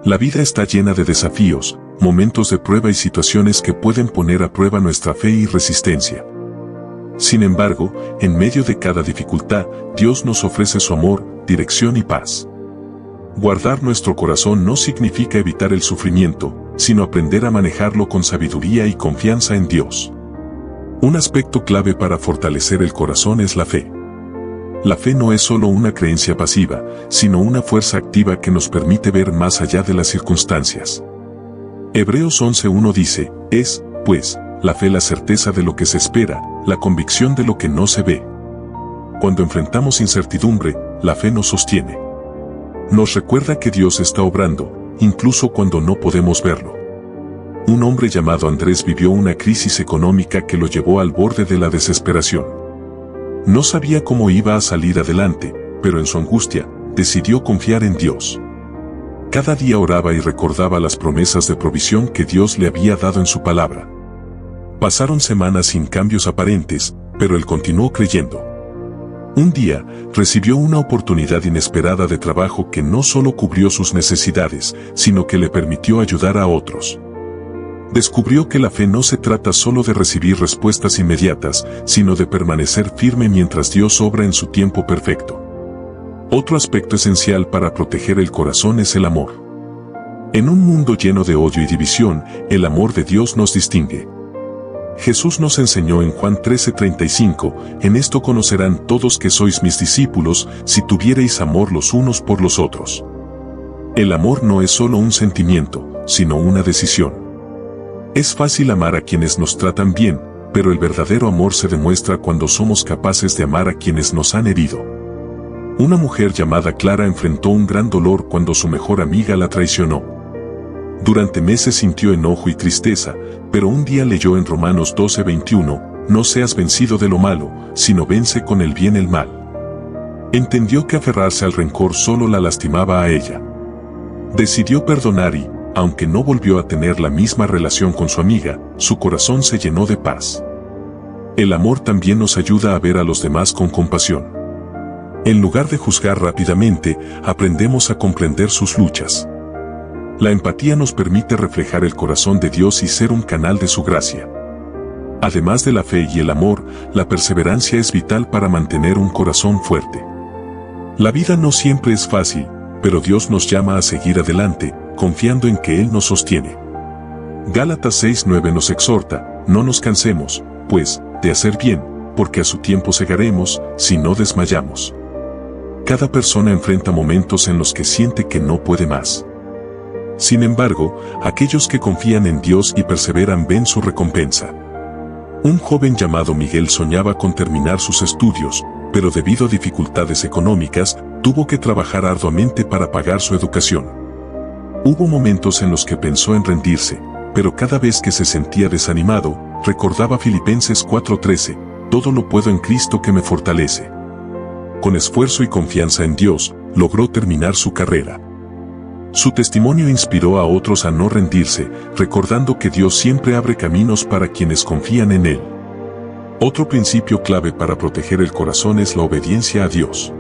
La vida está llena de desafíos, momentos de prueba y situaciones que pueden poner a prueba nuestra fe y resistencia. Sin embargo, en medio de cada dificultad, Dios nos ofrece su amor, dirección y paz. Guardar nuestro corazón no significa evitar el sufrimiento, sino aprender a manejarlo con sabiduría y confianza en Dios. Un aspecto clave para fortalecer el corazón es la fe. La fe no es solo una creencia pasiva, sino una fuerza activa que nos permite ver más allá de las circunstancias. Hebreos 11:1 dice, es, pues, la fe la certeza de lo que se espera, la convicción de lo que no se ve. Cuando enfrentamos incertidumbre, la fe nos sostiene. Nos recuerda que Dios está obrando, incluso cuando no podemos verlo. Un hombre llamado Andrés vivió una crisis económica que lo llevó al borde de la desesperación. No sabía cómo iba a salir adelante, pero en su angustia, decidió confiar en Dios. Cada día oraba y recordaba las promesas de provisión que Dios le había dado en su palabra. Pasaron semanas sin cambios aparentes, pero él continuó creyendo. Un día, recibió una oportunidad inesperada de trabajo que no solo cubrió sus necesidades, sino que le permitió ayudar a otros. Descubrió que la fe no se trata solo de recibir respuestas inmediatas, sino de permanecer firme mientras Dios obra en su tiempo perfecto. Otro aspecto esencial para proteger el corazón es el amor. En un mundo lleno de odio y división, el amor de Dios nos distingue. Jesús nos enseñó en Juan 13:35, en esto conocerán todos que sois mis discípulos, si tuviereis amor los unos por los otros. El amor no es solo un sentimiento, sino una decisión. Es fácil amar a quienes nos tratan bien, pero el verdadero amor se demuestra cuando somos capaces de amar a quienes nos han herido. Una mujer llamada Clara enfrentó un gran dolor cuando su mejor amiga la traicionó. Durante meses sintió enojo y tristeza, pero un día leyó en Romanos 12:21, no seas vencido de lo malo, sino vence con el bien el mal. Entendió que aferrarse al rencor solo la lastimaba a ella. Decidió perdonar y, aunque no volvió a tener la misma relación con su amiga, su corazón se llenó de paz. El amor también nos ayuda a ver a los demás con compasión. En lugar de juzgar rápidamente, aprendemos a comprender sus luchas. La empatía nos permite reflejar el corazón de Dios y ser un canal de su gracia. Además de la fe y el amor, la perseverancia es vital para mantener un corazón fuerte. La vida no siempre es fácil, pero Dios nos llama a seguir adelante, confiando en que Él nos sostiene. Gálatas 6:9 nos exhorta, no nos cansemos, pues, de hacer bien, porque a su tiempo segaremos, si no desmayamos. Cada persona enfrenta momentos en los que siente que no puede más. Sin embargo, aquellos que confían en Dios y perseveran ven su recompensa. Un joven llamado Miguel soñaba con terminar sus estudios, pero debido a dificultades económicas, tuvo que trabajar arduamente para pagar su educación. Hubo momentos en los que pensó en rendirse, pero cada vez que se sentía desanimado, recordaba Filipenses 4:13, todo lo puedo en Cristo que me fortalece. Con esfuerzo y confianza en Dios, logró terminar su carrera. Su testimonio inspiró a otros a no rendirse, recordando que Dios siempre abre caminos para quienes confían en Él. Otro principio clave para proteger el corazón es la obediencia a Dios.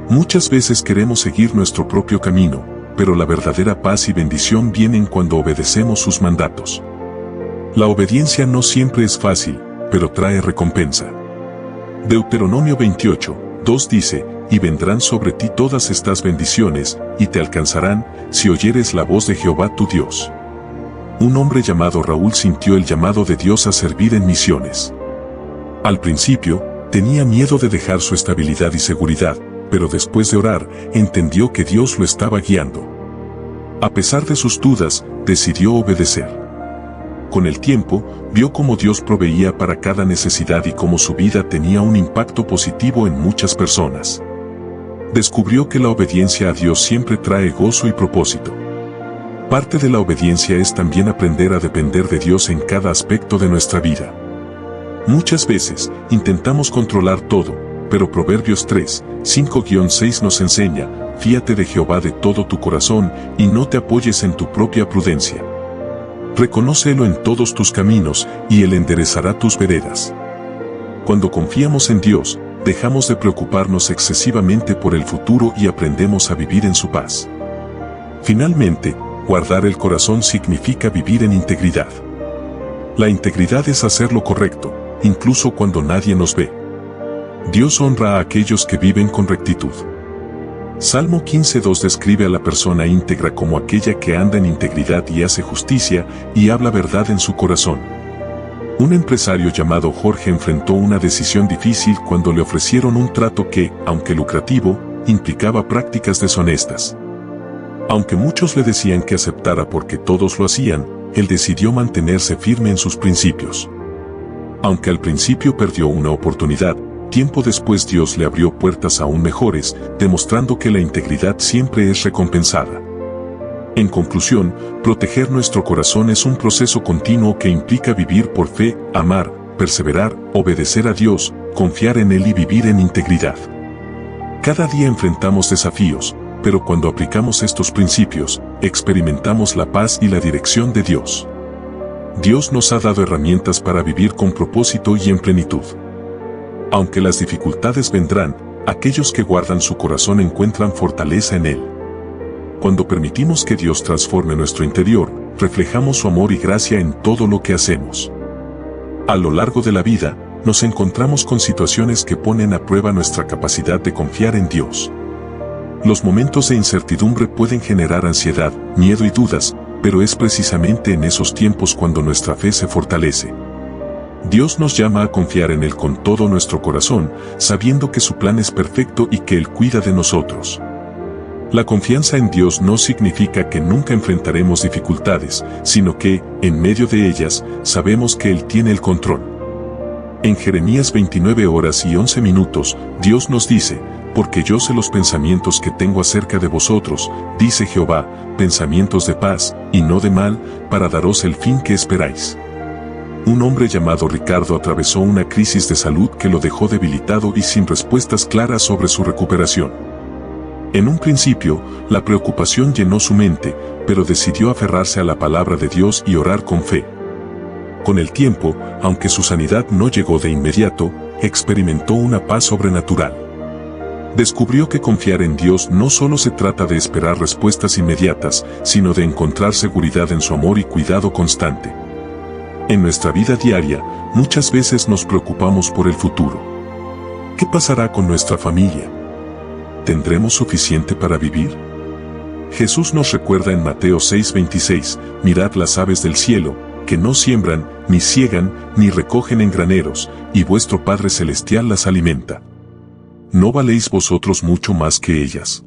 Muchas veces queremos seguir nuestro propio camino, pero la verdadera paz y bendición vienen cuando obedecemos sus mandatos. La obediencia no siempre es fácil, pero trae recompensa. Deuteronomio 28:2 dice, y vendrán sobre ti todas estas bendiciones, y te alcanzarán, si oyeres la voz de Jehová tu Dios. Un hombre llamado Raúl sintió el llamado de Dios a servir en misiones. Al principio, tenía miedo de dejar su estabilidad y seguridad, pero después de orar, entendió que Dios lo estaba guiando. A pesar de sus dudas, decidió obedecer. Con el tiempo, vio cómo Dios proveía para cada necesidad y cómo su vida tenía un impacto positivo en muchas personas. Descubrió que la obediencia a Dios siempre trae gozo y propósito. Parte de la obediencia es también aprender a depender de Dios en cada aspecto de nuestra vida. Muchas veces, intentamos controlar todo, pero Proverbios 3:5-6 nos enseña, fíate de Jehová de todo tu corazón, y no te apoyes en tu propia prudencia. Reconócelo en todos tus caminos, y Él enderezará tus veredas. Cuando confiamos en Dios, dejamos de preocuparnos excesivamente por el futuro y aprendemos a vivir en su paz. Finalmente, guardar el corazón significa vivir en integridad. La integridad es hacer lo correcto, incluso cuando nadie nos ve. Dios honra a aquellos que viven con rectitud. Salmo 15:2 describe a la persona íntegra como aquella que anda en integridad y hace justicia, y habla verdad en su corazón. Un empresario llamado Jorge enfrentó una decisión difícil cuando le ofrecieron un trato que, aunque lucrativo, implicaba prácticas deshonestas. Aunque muchos le decían que aceptara porque todos lo hacían, él decidió mantenerse firme en sus principios. Aunque al principio perdió una oportunidad, tiempo después Dios le abrió puertas aún mejores, demostrando que la integridad siempre es recompensada. En conclusión, proteger nuestro corazón es un proceso continuo que implica vivir por fe, amar, perseverar, obedecer a Dios, confiar en Él y vivir en integridad. Cada día enfrentamos desafíos, pero cuando aplicamos estos principios, experimentamos la paz y la dirección de Dios. Dios nos ha dado herramientas para vivir con propósito y en plenitud. Aunque las dificultades vendrán, aquellos que guardan su corazón encuentran fortaleza en Él. Cuando permitimos que Dios transforme nuestro interior, reflejamos su amor y gracia en todo lo que hacemos. A lo largo de la vida, nos encontramos con situaciones que ponen a prueba nuestra capacidad de confiar en Dios. Los momentos de incertidumbre pueden generar ansiedad, miedo y dudas, pero es precisamente en esos tiempos cuando nuestra fe se fortalece. Dios nos llama a confiar en Él con todo nuestro corazón, sabiendo que su plan es perfecto y que Él cuida de nosotros. La confianza en Dios no significa que nunca enfrentaremos dificultades, sino que, en medio de ellas, sabemos que Él tiene el control. En Jeremías 29:11, Dios nos dice, porque yo sé los pensamientos que tengo acerca de vosotros, dice Jehová, pensamientos de paz, y no de mal, para daros el fin que esperáis. Un hombre llamado Ricardo atravesó una crisis de salud que lo dejó debilitado y sin respuestas claras sobre su recuperación. En un principio, la preocupación llenó su mente, pero decidió aferrarse a la palabra de Dios y orar con fe. Con el tiempo, aunque su sanidad no llegó de inmediato, experimentó una paz sobrenatural. Descubrió que confiar en Dios no solo se trata de esperar respuestas inmediatas, sino de encontrar seguridad en su amor y cuidado constante. En nuestra vida diaria, muchas veces nos preocupamos por el futuro. ¿Qué pasará con nuestra familia? ¿Tendremos suficiente para vivir? Jesús nos recuerda en Mateo 6:26, mirad las aves del cielo, que no siembran, ni siegan, ni recogen en graneros, y vuestro Padre Celestial las alimenta. ¿No valéis vosotros mucho más que ellas?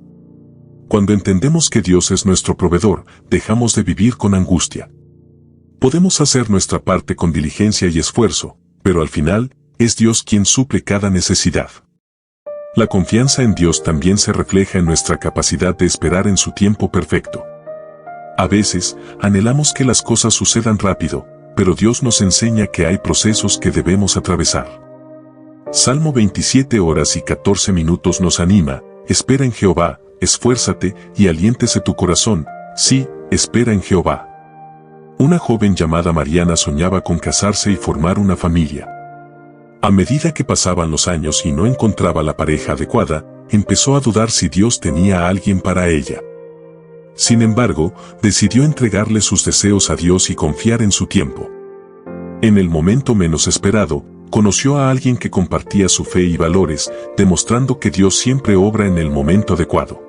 Cuando entendemos que Dios es nuestro proveedor, dejamos de vivir con angustia. Podemos hacer nuestra parte con diligencia y esfuerzo, pero al final, es Dios quien suple cada necesidad. La confianza en Dios también se refleja en nuestra capacidad de esperar en su tiempo perfecto. A veces, anhelamos que las cosas sucedan rápido, pero Dios nos enseña que hay procesos que debemos atravesar. Salmo 27:14 nos anima, espera en Jehová, esfuérzate y aliéntese tu corazón, sí, espera en Jehová. Una joven llamada Mariana soñaba con casarse y formar una familia. A medida que pasaban los años y no encontraba la pareja adecuada, empezó a dudar si Dios tenía a alguien para ella. Sin embargo, decidió entregarle sus deseos a Dios y confiar en su tiempo. En el momento menos esperado, conoció a alguien que compartía su fe y valores, demostrando que Dios siempre obra en el momento adecuado.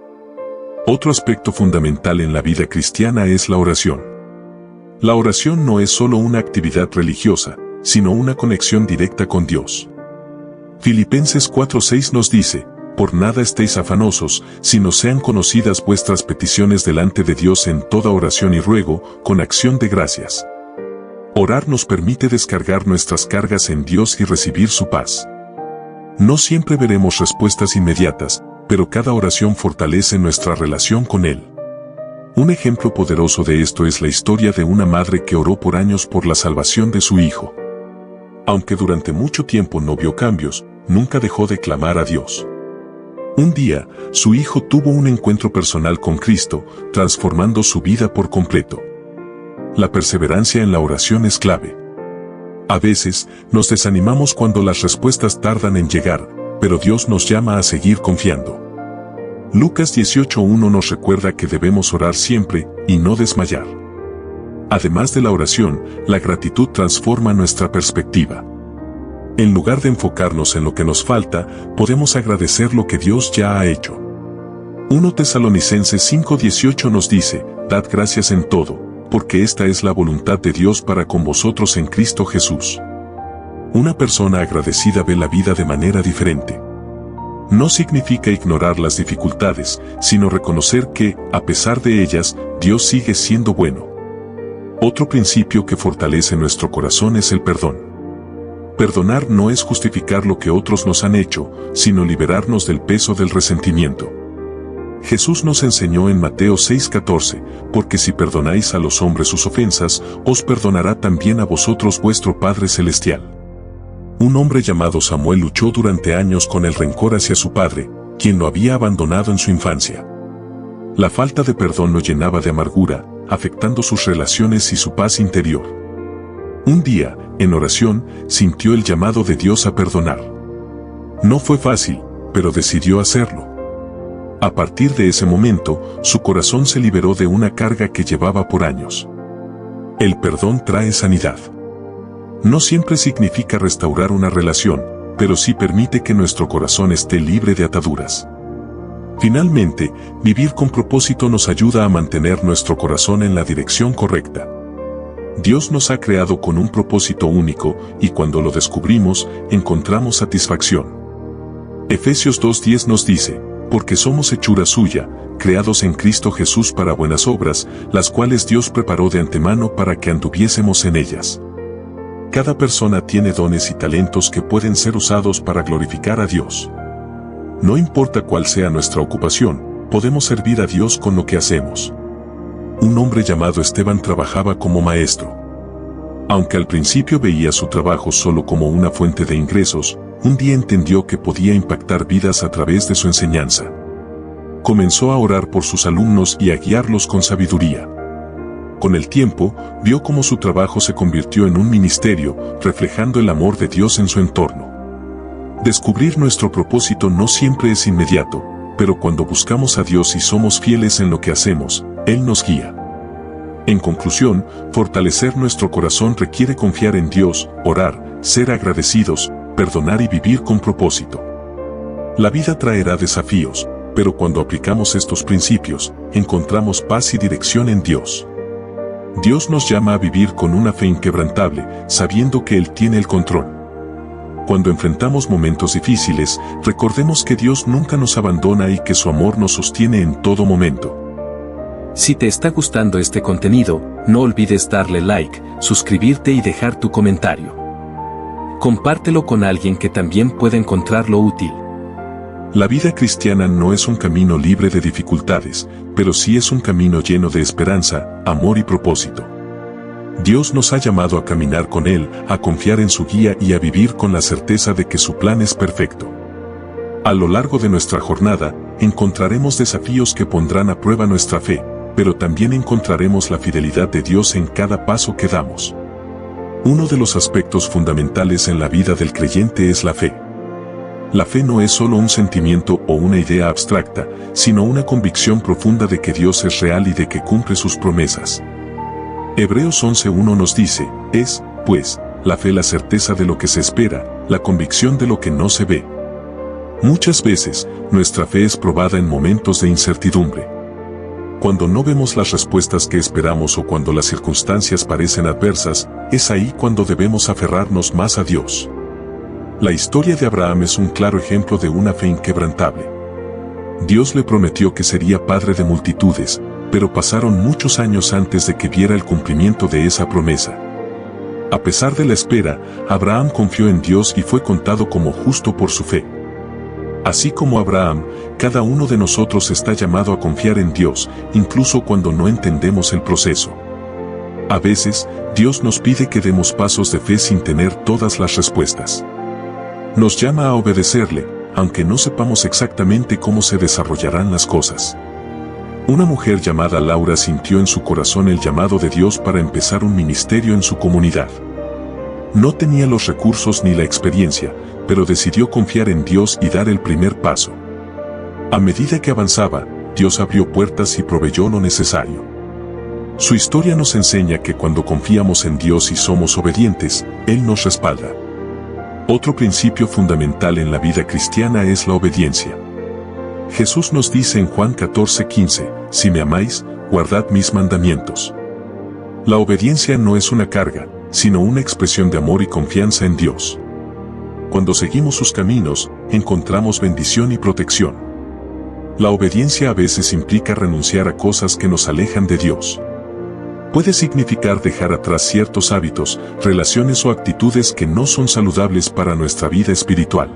Otro aspecto fundamental en la vida cristiana es la oración. La oración no es solo una actividad religiosa, sino una conexión directa con Dios. Filipenses 4:6 nos dice: por nada estéis afanosos, sino sean conocidas vuestras peticiones delante de Dios en toda oración y ruego, con acción de gracias. Orar nos permite descargar nuestras cargas en Dios y recibir su paz. No siempre veremos respuestas inmediatas, pero cada oración fortalece nuestra relación con Él. Un ejemplo poderoso de esto es la historia de una madre que oró por años por la salvación de su hijo. Aunque durante mucho tiempo no vio cambios, nunca dejó de clamar a Dios. Un día, su hijo tuvo un encuentro personal con Cristo, transformando su vida por completo. La perseverancia en la oración es clave. A veces, nos desanimamos cuando las respuestas tardan en llegar, pero Dios nos llama a seguir confiando. Lucas 18:1 nos recuerda que debemos orar siempre y no desmayar. Además de la oración, la gratitud transforma nuestra perspectiva. En lugar de enfocarnos en lo que nos falta, podemos agradecer lo que Dios ya ha hecho. 1 Tesalonicenses 5:18 nos dice: dad gracias en todo, porque esta es la voluntad de Dios para con vosotros en Cristo Jesús. Una persona agradecida ve la vida de manera diferente. No significa ignorar las dificultades, sino reconocer que, a pesar de ellas, Dios sigue siendo bueno. Otro principio que fortalece nuestro corazón es el perdón. Perdonar no es justificar lo que otros nos han hecho, sino liberarnos del peso del resentimiento. Jesús nos enseñó en Mateo 6:14, porque si perdonáis a los hombres sus ofensas, os perdonará también a vosotros vuestro Padre Celestial. Un hombre llamado Samuel luchó durante años con el rencor hacia su padre, quien lo había abandonado en su infancia. La falta de perdón lo llenaba de amargura, afectando sus relaciones y su paz interior. Un día, en oración, sintió el llamado de Dios a perdonar. No fue fácil, pero decidió hacerlo. A partir de ese momento, su corazón se liberó de una carga que llevaba por años. El perdón trae sanidad. No siempre significa restaurar una relación, pero sí permite que nuestro corazón esté libre de ataduras. Finalmente, vivir con propósito nos ayuda a mantener nuestro corazón en la dirección correcta. Dios nos ha creado con un propósito único, y cuando lo descubrimos, encontramos satisfacción. Efesios 2:10 nos dice: porque somos hechura suya, creados en Cristo Jesús para buenas obras, las cuales Dios preparó de antemano para que anduviésemos en ellas. Cada persona tiene dones y talentos que pueden ser usados para glorificar a Dios. No importa cuál sea nuestra ocupación, podemos servir a Dios con lo que hacemos. Un hombre llamado Esteban trabajaba como maestro. Aunque al principio veía su trabajo solo como una fuente de ingresos, un día entendió que podía impactar vidas a través de su enseñanza. Comenzó a orar por sus alumnos y a guiarlos con sabiduría. Con el tiempo, vio cómo su trabajo se convirtió en un ministerio, reflejando el amor de Dios en su entorno. Descubrir nuestro propósito no siempre es inmediato, pero cuando buscamos a Dios y somos fieles en lo que hacemos, Él nos guía. En conclusión, fortalecer nuestro corazón requiere confiar en Dios, orar, ser agradecidos, perdonar y vivir con propósito. La vida traerá desafíos, pero cuando aplicamos estos principios, encontramos paz y dirección en Dios. Dios nos llama a vivir con una fe inquebrantable, sabiendo que Él tiene el control. Cuando enfrentamos momentos difíciles, recordemos que Dios nunca nos abandona y que su amor nos sostiene en todo momento. Si te está gustando este contenido, no olvides darle like, suscribirte y dejar tu comentario. Compártelo con alguien que también pueda encontrarlo útil. La vida cristiana no es un camino libre de dificultades, pero sí es un camino lleno de esperanza, amor y propósito. Dios nos ha llamado a caminar con Él, a confiar en su guía y a vivir con la certeza de que su plan es perfecto. A lo largo de nuestra jornada, encontraremos desafíos que pondrán a prueba nuestra fe, pero también encontraremos la fidelidad de Dios en cada paso que damos. Uno de los aspectos fundamentales en la vida del creyente es la fe. La fe no es solo un sentimiento o una idea abstracta, sino una convicción profunda de que Dios es real y de que cumple sus promesas. Hebreos 11:1 nos dice, es, pues, la fe la certeza de lo que se espera, la convicción de lo que no se ve. Muchas veces, nuestra fe es probada en momentos de incertidumbre. Cuando no vemos las respuestas que esperamos o cuando las circunstancias parecen adversas, es ahí cuando debemos aferrarnos más a Dios. La historia de Abraham es un claro ejemplo de una fe inquebrantable. Dios le prometió que sería padre de multitudes, pero pasaron muchos años antes de que viera el cumplimiento de esa promesa. A pesar de la espera, Abraham confió en Dios y fue contado como justo por su fe. Así como Abraham, cada uno de nosotros está llamado a confiar en Dios, incluso cuando no entendemos el proceso. A veces, Dios nos pide que demos pasos de fe sin tener todas las respuestas. Nos llama a obedecerle, aunque no sepamos exactamente cómo se desarrollarán las cosas. Una mujer llamada Laura sintió en su corazón el llamado de Dios para empezar un ministerio en su comunidad. No tenía los recursos ni la experiencia, pero decidió confiar en Dios y dar el primer paso. A medida que avanzaba, Dios abrió puertas y proveyó lo necesario. Su historia nos enseña que cuando confiamos en Dios y somos obedientes, Él nos respalda. Otro principio fundamental en la vida cristiana es la obediencia. Jesús nos dice en Juan 14:15, si me amáis, guardad mis mandamientos. La obediencia no es una carga, sino una expresión de amor y confianza en Dios. Cuando seguimos sus caminos, encontramos bendición y protección. La obediencia a veces implica renunciar a cosas que nos alejan de Dios. Puede significar dejar atrás ciertos hábitos, relaciones o actitudes que no son saludables para nuestra vida espiritual.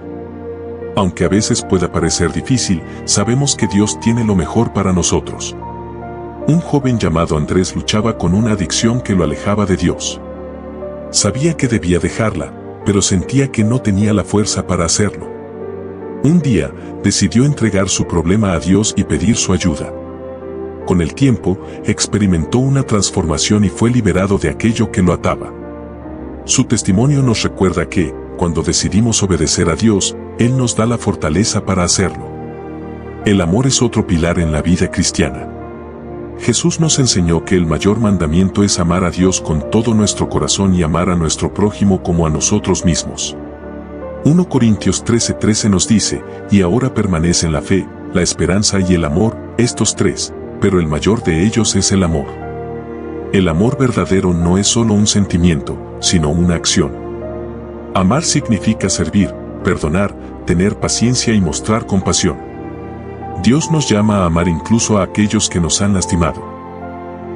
Aunque a veces pueda parecer difícil, sabemos que Dios tiene lo mejor para nosotros. Un joven llamado Andrés luchaba con una adicción que lo alejaba de Dios. Sabía que debía dejarla, pero sentía que no tenía la fuerza para hacerlo. Un día, decidió entregar su problema a Dios y pedir su ayuda. Con el tiempo, experimentó una transformación y fue liberado de aquello que lo ataba. Su testimonio nos recuerda que, cuando decidimos obedecer a Dios, Él nos da la fortaleza para hacerlo. El amor es otro pilar en la vida cristiana. Jesús nos enseñó que el mayor mandamiento es amar a Dios con todo nuestro corazón y amar a nuestro prójimo como a nosotros mismos. 1 Corintios 13:13 nos dice, y ahora permanecen la fe, la esperanza y el amor, estos tres, pero el mayor de ellos es el amor. El amor verdadero no es solo un sentimiento, sino una acción. Amar significa servir, perdonar, tener paciencia y mostrar compasión. Dios nos llama a amar incluso a aquellos que nos han lastimado.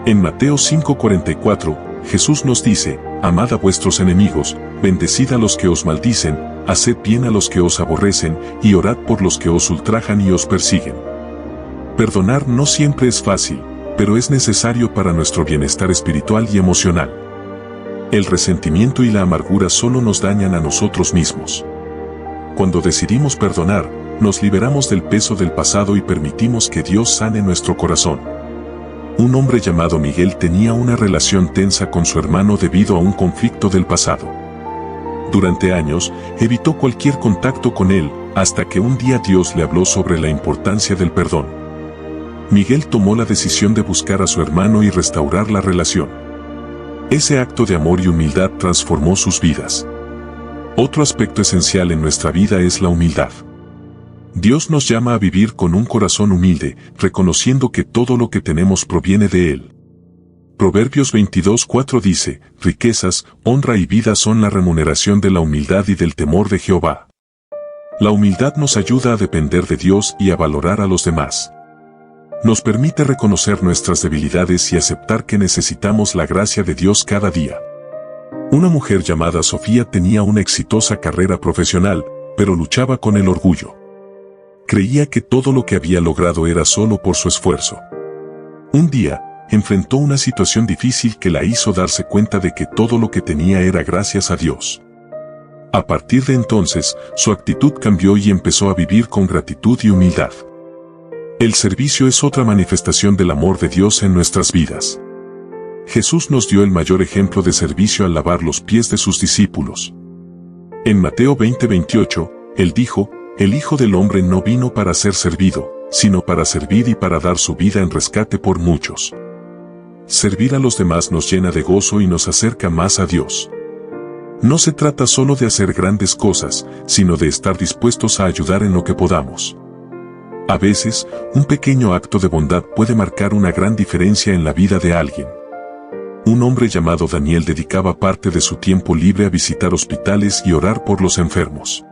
En Mateo 5:44, Jesús nos dice, amad a vuestros enemigos, bendecid a los que os maldicen, haced bien a los que os aborrecen, y orad por los que os ultrajan y os persiguen. Perdonar no siempre es fácil, pero es necesario para nuestro bienestar espiritual y emocional. El resentimiento y la amargura solo nos dañan a nosotros mismos. Cuando decidimos perdonar, nos liberamos del peso del pasado y permitimos que Dios sane nuestro corazón. Un hombre llamado Miguel tenía una relación tensa con su hermano debido a un conflicto del pasado. Durante años, evitó cualquier contacto con él, hasta que un día Dios le habló sobre la importancia del perdón. Miguel tomó la decisión de buscar a su hermano y restaurar la relación. Ese acto de amor y humildad transformó sus vidas. Otro aspecto esencial en nuestra vida es la humildad. Dios nos llama a vivir con un corazón humilde, reconociendo que todo lo que tenemos proviene de Él. Proverbios 22:4 dice, riquezas, honra y vida son la remuneración de la humildad y del temor de Jehová. La humildad nos ayuda a depender de Dios y a valorar a los demás. Nos permite reconocer nuestras debilidades y aceptar que necesitamos la gracia de Dios cada día. Una mujer llamada Sofía tenía una exitosa carrera profesional, pero luchaba con el orgullo. Creía que todo lo que había logrado era solo por su esfuerzo. Un día, enfrentó una situación difícil que la hizo darse cuenta de que todo lo que tenía era gracias a Dios. A partir de entonces, su actitud cambió y empezó a vivir con gratitud y humildad. El servicio es otra manifestación del amor de Dios en nuestras vidas. Jesús nos dio el mayor ejemplo de servicio al lavar los pies de sus discípulos. En Mateo 20:28, Él dijo, «El Hijo del Hombre no vino para ser servido, sino para servir y para dar su vida en rescate por muchos». Servir a los demás nos llena de gozo y nos acerca más a Dios. No se trata solo de hacer grandes cosas, sino de estar dispuestos a ayudar en lo que podamos. A veces, un pequeño acto de bondad puede marcar una gran diferencia en la vida de alguien. Un hombre llamado Daniel dedicaba parte de su tiempo libre a visitar hospitales y orar por los enfermos.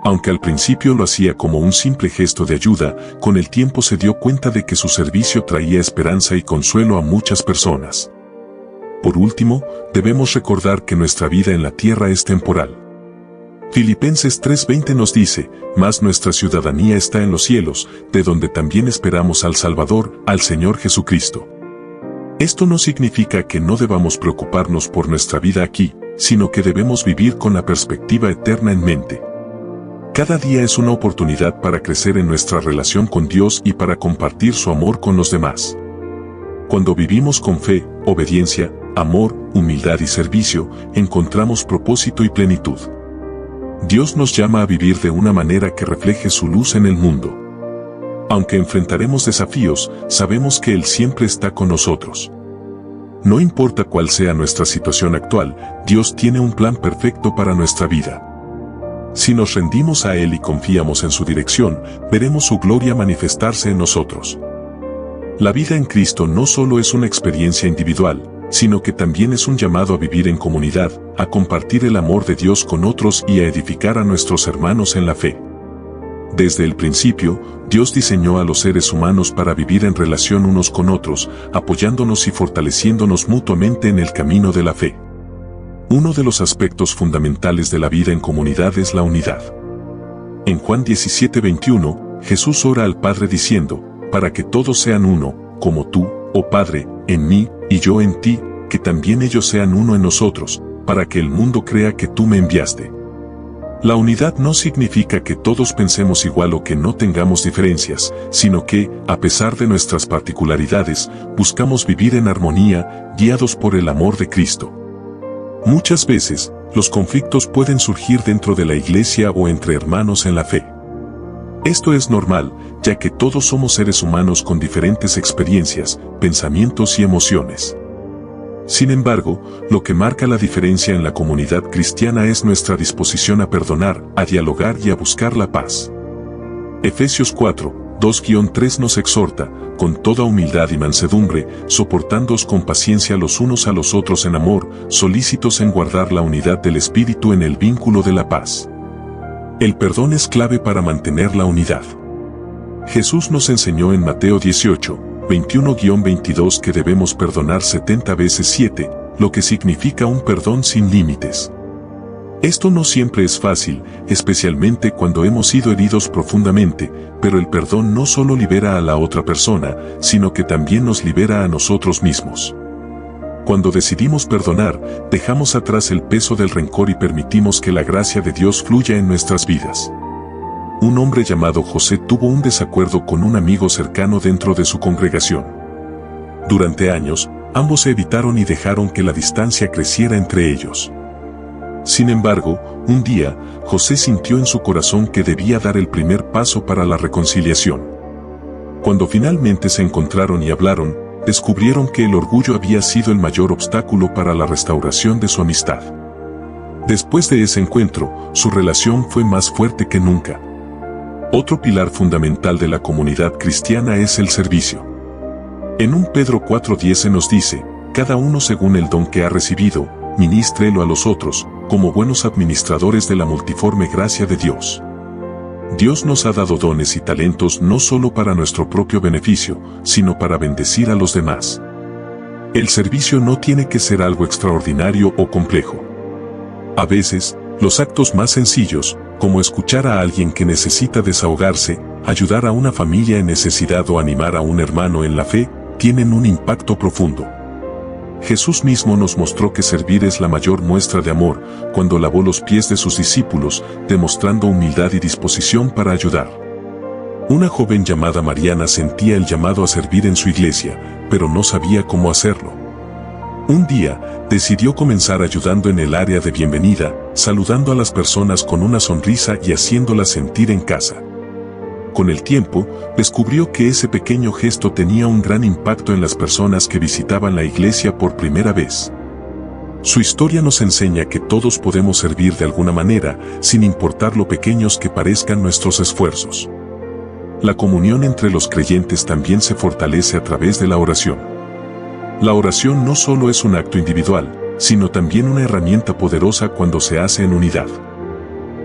Aunque al principio lo hacía como un simple gesto de ayuda, con el tiempo se dio cuenta de que su servicio traía esperanza y consuelo a muchas personas. Por último, debemos recordar que nuestra vida en la tierra es temporal. Filipenses 3:20 nos dice, «Mas nuestra ciudadanía está en los cielos, de donde también esperamos al Salvador, al Señor Jesucristo». Esto no significa que no debamos preocuparnos por nuestra vida aquí, sino que debemos vivir con la perspectiva eterna en mente. Cada día es una oportunidad para crecer en nuestra relación con Dios y para compartir su amor con los demás. Cuando vivimos con fe, obediencia, amor, humildad y servicio, encontramos propósito y plenitud. Dios nos llama a vivir de una manera que refleje su luz en el mundo. Aunque enfrentaremos desafíos, sabemos que Él siempre está con nosotros. No importa cuál sea nuestra situación actual, Dios tiene un plan perfecto para nuestra vida. Si nos rendimos a Él y confiamos en su dirección, veremos su gloria manifestarse en nosotros. La vida en Cristo no solo es una experiencia individual, sino que también es un llamado a vivir en comunidad, a compartir el amor de Dios con otros y a edificar a nuestros hermanos en la fe. Desde el principio, Dios diseñó a los seres humanos para vivir en relación unos con otros, apoyándonos y fortaleciéndonos mutuamente en el camino de la fe. Uno de los aspectos fundamentales de la vida en comunidad es la unidad. En Juan 17:21, Jesús ora al Padre diciendo, «Para que todos sean uno, como tú, oh Padre, en mí, y yo en ti, que también ellos sean uno en nosotros, para que el mundo crea que tú me enviaste». La unidad no significa que todos pensemos igual o que no tengamos diferencias, sino que, a pesar de nuestras particularidades, buscamos vivir en armonía, guiados por el amor de Cristo. Muchas veces, los conflictos pueden surgir dentro de la iglesia o entre hermanos en la fe. Esto es normal, ya que todos somos seres humanos con diferentes experiencias, pensamientos y emociones. Sin embargo, lo que marca la diferencia en la comunidad cristiana es nuestra disposición a perdonar, a dialogar y a buscar la paz. Efesios 4:2-3 nos exhorta, con toda humildad y mansedumbre, soportándoos con paciencia los unos a los otros en amor, solícitos en guardar la unidad del Espíritu en el vínculo de la paz. El perdón es clave para mantener la unidad. Jesús nos enseñó en Mateo 18:21-22 que debemos perdonar 70 veces 7, lo que significa un perdón sin límites. Esto no siempre es fácil, especialmente cuando hemos sido heridos profundamente, pero el perdón no solo libera a la otra persona, sino que también nos libera a nosotros mismos. Cuando decidimos perdonar, dejamos atrás el peso del rencor y permitimos que la gracia de Dios fluya en nuestras vidas. Un hombre llamado José tuvo un desacuerdo con un amigo cercano dentro de su congregación. Durante años, ambos se evitaron y dejaron que la distancia creciera entre ellos. Sin embargo, un día, José sintió en su corazón que debía dar el primer paso para la reconciliación. Cuando finalmente se encontraron y hablaron, descubrieron que el orgullo había sido el mayor obstáculo para la restauración de su amistad. Después de ese encuentro, su relación fue más fuerte que nunca. Otro pilar fundamental de la comunidad cristiana es el servicio. En 1 Pedro 4:10 se nos dice, cada uno según el don que ha recibido, ministrelo a los otros, como buenos administradores de la multiforme gracia de Dios. Dios nos ha dado dones y talentos no solo para nuestro propio beneficio, sino para bendecir a los demás. El servicio no tiene que ser algo extraordinario o complejo. A veces, los actos más sencillos, como escuchar a alguien que necesita desahogarse, ayudar a una familia en necesidad o animar a un hermano en la fe, tienen un impacto profundo. Jesús mismo nos mostró que servir es la mayor muestra de amor, cuando lavó los pies de sus discípulos, demostrando humildad y disposición para ayudar. Una joven llamada Mariana sentía el llamado a servir en su iglesia, pero no sabía cómo hacerlo. Un día, decidió comenzar ayudando en el área de bienvenida, saludando a las personas con una sonrisa y haciéndolas sentir en casa. Con el tiempo, descubrió que ese pequeño gesto tenía un gran impacto en las personas que visitaban la iglesia por primera vez. Su historia nos enseña que todos podemos servir de alguna manera, sin importar lo pequeños que parezcan nuestros esfuerzos. La comunión entre los creyentes también se fortalece a través de la oración. La oración no solo es un acto individual, sino también una herramienta poderosa cuando se hace en unidad.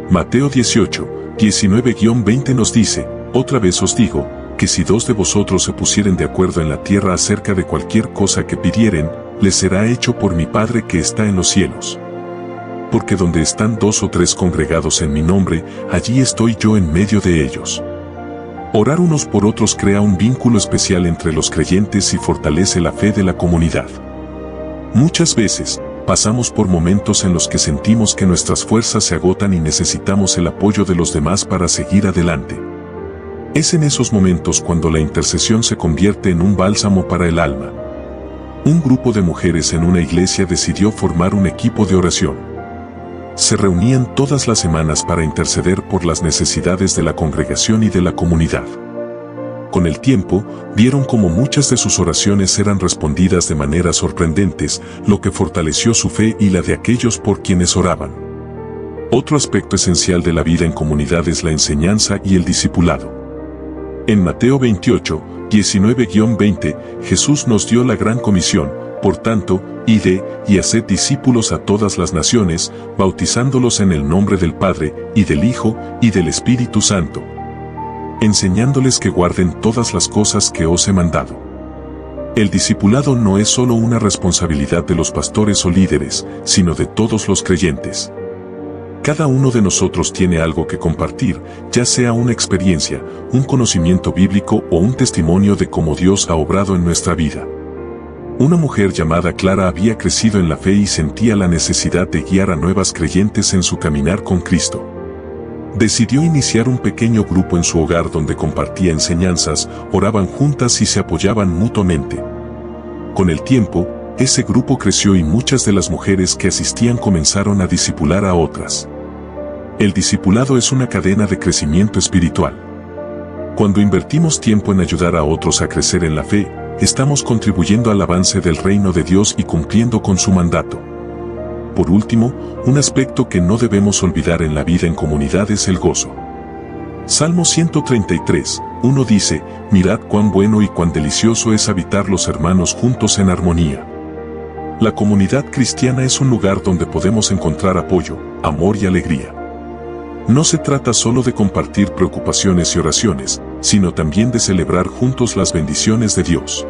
Mateo 18, 19-20 nos dice: otra vez os digo, que si 2 de vosotros se pusieren de acuerdo en la tierra acerca de cualquier cosa que pidieren, les será hecho por mi Padre que está en los cielos. Porque donde están 2 o 3 congregados en mi nombre, allí estoy yo en medio de ellos. Orar unos por otros crea un vínculo especial entre los creyentes y fortalece la fe de la comunidad. Muchas veces, pasamos por momentos en los que sentimos que nuestras fuerzas se agotan y necesitamos el apoyo de los demás para seguir adelante. Es en esos momentos cuando la intercesión se convierte en un bálsamo para el alma. Un grupo de mujeres en una iglesia decidió formar un equipo de oración. Se reunían todas las semanas para interceder por las necesidades de la congregación y de la comunidad. Con el tiempo, vieron cómo muchas de sus oraciones eran respondidas de maneras sorprendentes, lo que fortaleció su fe y la de aquellos por quienes oraban. Otro aspecto esencial de la vida en comunidad es la enseñanza y el discipulado. En Mateo 28, 19-20, Jesús nos dio la gran comisión: por tanto, id y haced discípulos a todas las naciones, bautizándolos en el nombre del Padre, y del Hijo, y del Espíritu Santo, enseñándoles que guarden todas las cosas que os he mandado. El discipulado no es solo una responsabilidad de los pastores o líderes, sino de todos los creyentes. Cada uno de nosotros tiene algo que compartir, ya sea una experiencia, un conocimiento bíblico o un testimonio de cómo Dios ha obrado en nuestra vida. Una mujer llamada Clara había crecido en la fe y sentía la necesidad de guiar a nuevas creyentes en su caminar con Cristo. Decidió iniciar un pequeño grupo en su hogar donde compartía enseñanzas, oraban juntas y se apoyaban mutuamente. Con el tiempo, ese grupo creció y muchas de las mujeres que asistían comenzaron a discipular a otras. El discipulado es una cadena de crecimiento espiritual. Cuando invertimos tiempo en ayudar a otros a crecer en la fe, estamos contribuyendo al avance del reino de Dios y cumpliendo con su mandato. Por último, un aspecto que no debemos olvidar en la vida en comunidad es el gozo. Salmo 133, 1 dice: mirad cuán bueno y cuán delicioso es habitar los hermanos juntos en armonía. La comunidad cristiana es un lugar donde podemos encontrar apoyo, amor y alegría. No se trata solo de compartir preocupaciones y oraciones, sino también de celebrar juntos las bendiciones de Dios.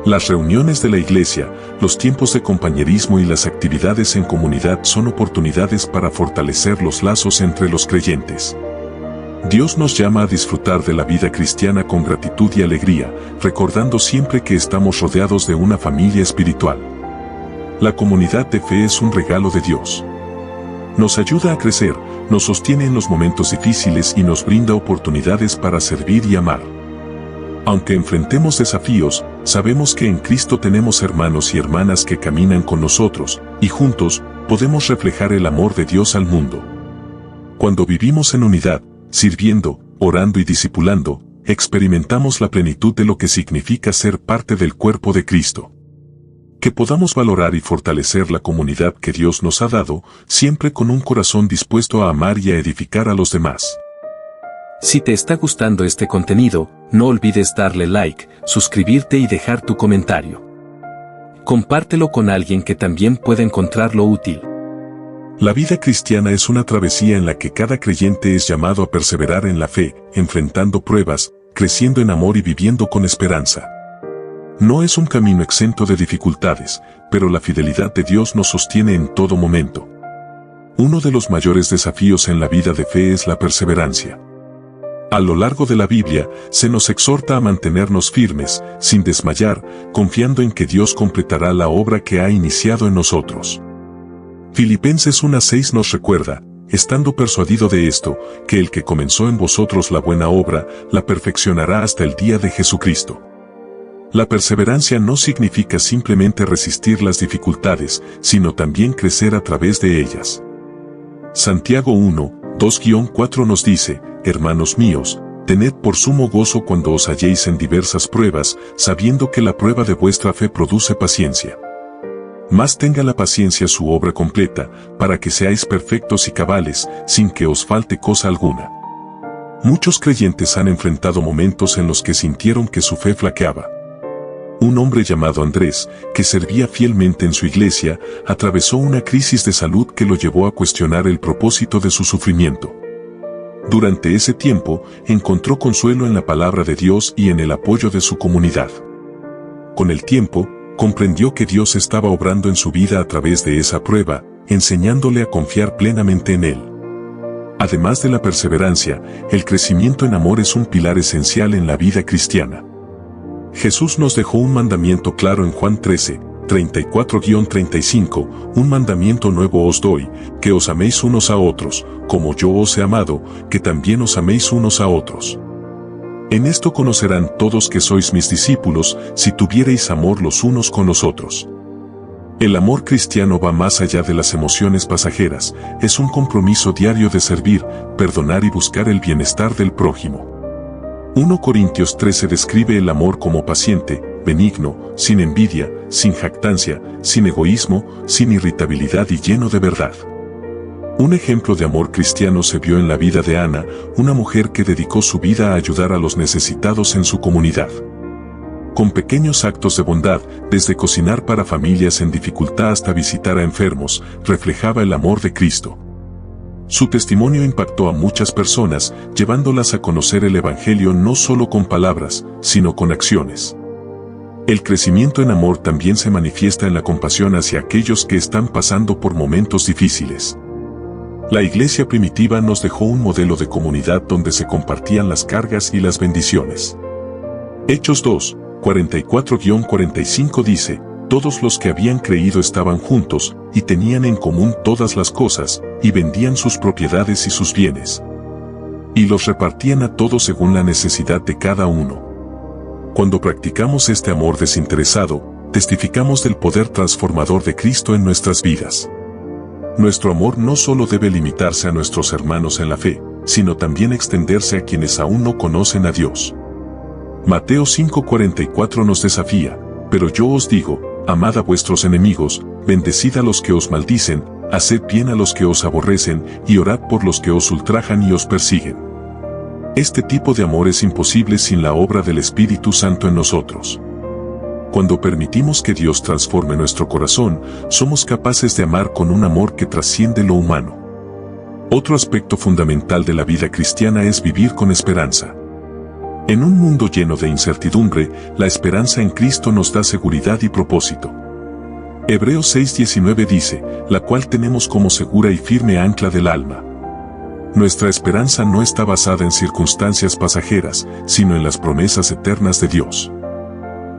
Las reuniones de la iglesia, los tiempos de compañerismo y las actividades en comunidad son oportunidades para fortalecer los lazos entre los creyentes. Dios nos llama a disfrutar de la vida cristiana con gratitud y alegría, recordando siempre que estamos rodeados de una familia espiritual. La comunidad de fe es un regalo de Dios. Nos ayuda a crecer, nos sostiene en los momentos difíciles y nos brinda oportunidades para servir y amar. Aunque enfrentemos desafíos, sabemos que en Cristo tenemos hermanos y hermanas que caminan con nosotros, y juntos, podemos reflejar el amor de Dios al mundo. Cuando vivimos en unidad, sirviendo, orando y discipulando, experimentamos la plenitud de lo que significa ser parte del cuerpo de Cristo. Que podamos valorar y fortalecer la comunidad que Dios nos ha dado, siempre con un corazón dispuesto a amar y a edificar a los demás. Si te está gustando este contenido, no olvides darle like, suscribirte y dejar tu comentario. Compártelo con alguien que también pueda encontrarlo útil. La vida cristiana es una travesía en la que cada creyente es llamado a perseverar en la fe, enfrentando pruebas, creciendo en amor y viviendo con esperanza. No es un camino exento de dificultades, pero la fidelidad de Dios nos sostiene en todo momento. Uno de los mayores desafíos en la vida de fe es la perseverancia. A lo largo de la Biblia, se nos exhorta a mantenernos firmes, sin desmayar, confiando en que Dios completará la obra que ha iniciado en nosotros. Filipenses 1:6 nos recuerda: estando persuadido de esto, que el que comenzó en vosotros la buena obra, la perfeccionará hasta el día de Jesucristo. La perseverancia no significa simplemente resistir las dificultades, sino también crecer a través de ellas. Santiago 1, 2-4 nos dice, hermanos míos, tened por sumo gozo cuando os halléis en diversas pruebas, sabiendo que la prueba de vuestra fe produce paciencia. Mas tenga la paciencia su obra completa, para que seáis perfectos y cabales, sin que os falte cosa alguna. Muchos creyentes han enfrentado momentos en los que sintieron que su fe flaqueaba. Un hombre llamado Andrés, que servía fielmente en su iglesia, atravesó una crisis de salud que lo llevó a cuestionar el propósito de su sufrimiento. Durante ese tiempo, encontró consuelo en la palabra de Dios y en el apoyo de su comunidad. Con el tiempo, comprendió que Dios estaba obrando en su vida a través de esa prueba, enseñándole a confiar plenamente en Él. Además de la perseverancia, el crecimiento en amor es un pilar esencial en la vida cristiana. Jesús nos dejó un mandamiento claro en Juan 13, 34-35, un mandamiento nuevo os doy, que os améis unos a otros, como yo os he amado, que también os améis unos a otros. En esto conocerán todos que sois mis discípulos, si tuviereis amor los unos con los otros. El amor cristiano va más allá de las emociones pasajeras, es un compromiso diario de servir, perdonar y buscar el bienestar del prójimo. 1 Corintios 13 describe el amor como paciente, benigno, sin envidia, sin jactancia, sin egoísmo, sin irritabilidad y lleno de verdad. Un ejemplo de amor cristiano se vio en la vida de Ana, una mujer que dedicó su vida a ayudar a los necesitados en su comunidad. Con pequeños actos de bondad, desde cocinar para familias en dificultad hasta visitar a enfermos, reflejaba el amor de Cristo. Su testimonio impactó a muchas personas, llevándolas a conocer el Evangelio no solo con palabras, sino con acciones. El crecimiento en amor también se manifiesta en la compasión hacia aquellos que están pasando por momentos difíciles. La iglesia primitiva nos dejó un modelo de comunidad donde se compartían las cargas y las bendiciones. Hechos 2, 44-45 dice, todos los que habían creído estaban juntos, y tenían en común todas las cosas, y vendían sus propiedades y sus bienes. Y los repartían a todos según la necesidad de cada uno. Cuando practicamos este amor desinteresado, testificamos del poder transformador de Cristo en nuestras vidas. Nuestro amor no solo debe limitarse a nuestros hermanos en la fe, sino también extenderse a quienes aún no conocen a Dios. Mateo 5:44 nos desafía, pero yo os digo, amad a vuestros enemigos, bendecid a los que os maldicen, haced bien a los que os aborrecen, y orad por los que os ultrajan y os persiguen. Este tipo de amor es imposible sin la obra del Espíritu Santo en nosotros. Cuando permitimos que Dios transforme nuestro corazón, somos capaces de amar con un amor que trasciende lo humano. Otro aspecto fundamental de la vida cristiana es vivir con esperanza. En un mundo lleno de incertidumbre, la esperanza en Cristo nos da seguridad y propósito. Hebreos 6:19 dice, la cual tenemos como segura y firme ancla del alma. Nuestra esperanza no está basada en circunstancias pasajeras, sino en las promesas eternas de Dios.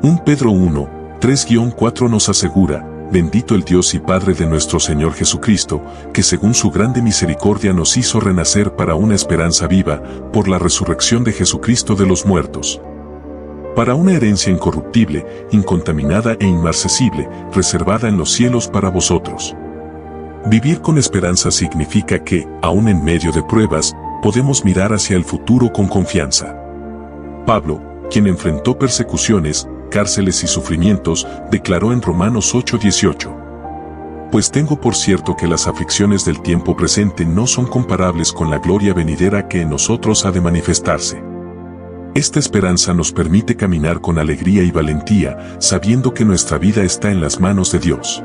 1 Pedro 1, 3-4 nos asegura, bendito el Dios y Padre de nuestro Señor Jesucristo, que según su grande misericordia nos hizo renacer para una esperanza viva, por la resurrección de Jesucristo de los muertos. Para una herencia incorruptible, incontaminada e inmarcesible, reservada en los cielos para vosotros. Vivir con esperanza significa que, aun en medio de pruebas, podemos mirar hacia el futuro con confianza. Pablo, quien enfrentó persecuciones, cárceles y sufrimientos, declaró en Romanos 8:18. Pues tengo por cierto que las aflicciones del tiempo presente no son comparables con la gloria venidera que en nosotros ha de manifestarse. Esta esperanza nos permite caminar con alegría y valentía, sabiendo que nuestra vida está en las manos de Dios.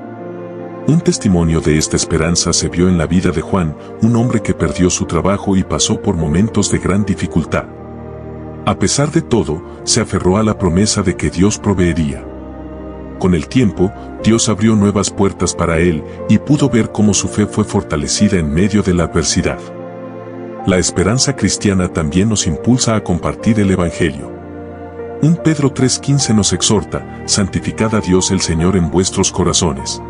Un testimonio de esta esperanza se vio en la vida de Juan, un hombre que perdió su trabajo y pasó por momentos de gran dificultad. A pesar de todo, se aferró a la promesa de que Dios proveería. Con el tiempo, Dios abrió nuevas puertas para él y pudo ver cómo su fe fue fortalecida en medio de la adversidad. La esperanza cristiana también nos impulsa a compartir el Evangelio. 1 Pedro 3:15 nos exhorta, santificad a Dios el Señor en vuestros corazones.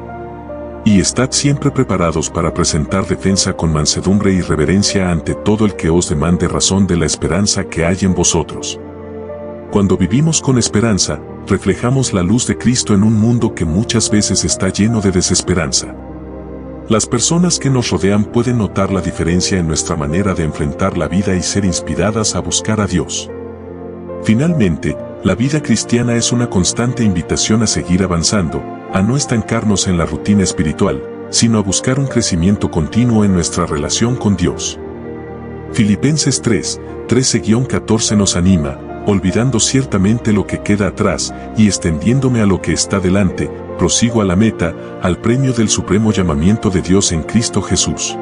Y estad siempre preparados para presentar defensa con mansedumbre y reverencia ante todo el que os demande razón de la esperanza que hay en vosotros. Cuando vivimos con esperanza, reflejamos la luz de Cristo en un mundo que muchas veces está lleno de desesperanza. Las personas que nos rodean pueden notar la diferencia en nuestra manera de enfrentar la vida y ser inspiradas a buscar a Dios. Finalmente, la vida cristiana es una constante invitación a seguir avanzando, a no estancarnos en la rutina espiritual, sino a buscar un crecimiento continuo en nuestra relación con Dios. Filipenses 3, 13-14 nos anima, olvidando ciertamente lo que queda atrás y extendiéndome a lo que está delante, prosigo a la meta, al premio del supremo llamamiento de Dios en Cristo Jesús.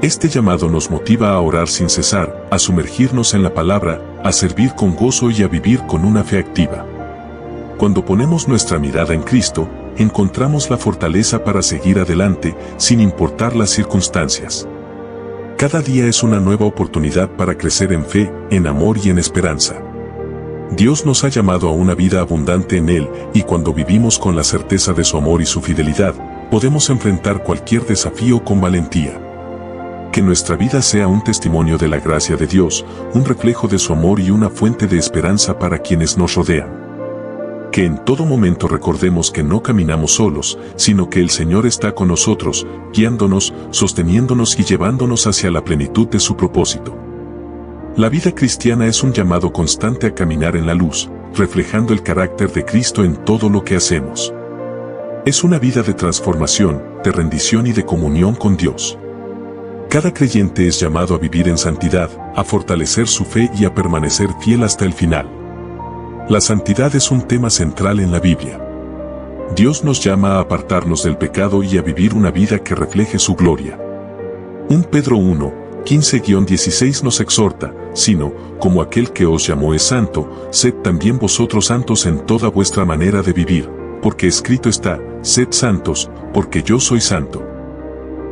Este llamado nos motiva a orar sin cesar, a sumergirnos en la palabra, a servir con gozo y a vivir con una fe activa. Cuando ponemos nuestra mirada en Cristo, encontramos la fortaleza para seguir adelante, sin importar las circunstancias. Cada día es una nueva oportunidad para crecer en fe, en amor y en esperanza. Dios nos ha llamado a una vida abundante en Él, y cuando vivimos con la certeza de su amor y su fidelidad, podemos enfrentar cualquier desafío con valentía. Que nuestra vida sea un testimonio de la gracia de Dios, un reflejo de su amor y una fuente de esperanza para quienes nos rodean. Que en todo momento recordemos que no caminamos solos, sino que el Señor está con nosotros, guiándonos, sosteniéndonos y llevándonos hacia la plenitud de su propósito. La vida cristiana es un llamado constante a caminar en la luz, reflejando el carácter de Cristo en todo lo que hacemos. Es una vida de transformación, de rendición y de comunión con Dios. Cada creyente es llamado a vivir en santidad, a fortalecer su fe y a permanecer fiel hasta el final. La santidad es un tema central en la Biblia. Dios nos llama a apartarnos del pecado y a vivir una vida que refleje su gloria. 1 Pedro 1, 15-16 nos exhorta, sino, como aquel que os llamó es santo, sed también vosotros santos en toda vuestra manera de vivir, porque escrito está, sed santos, porque yo soy santo.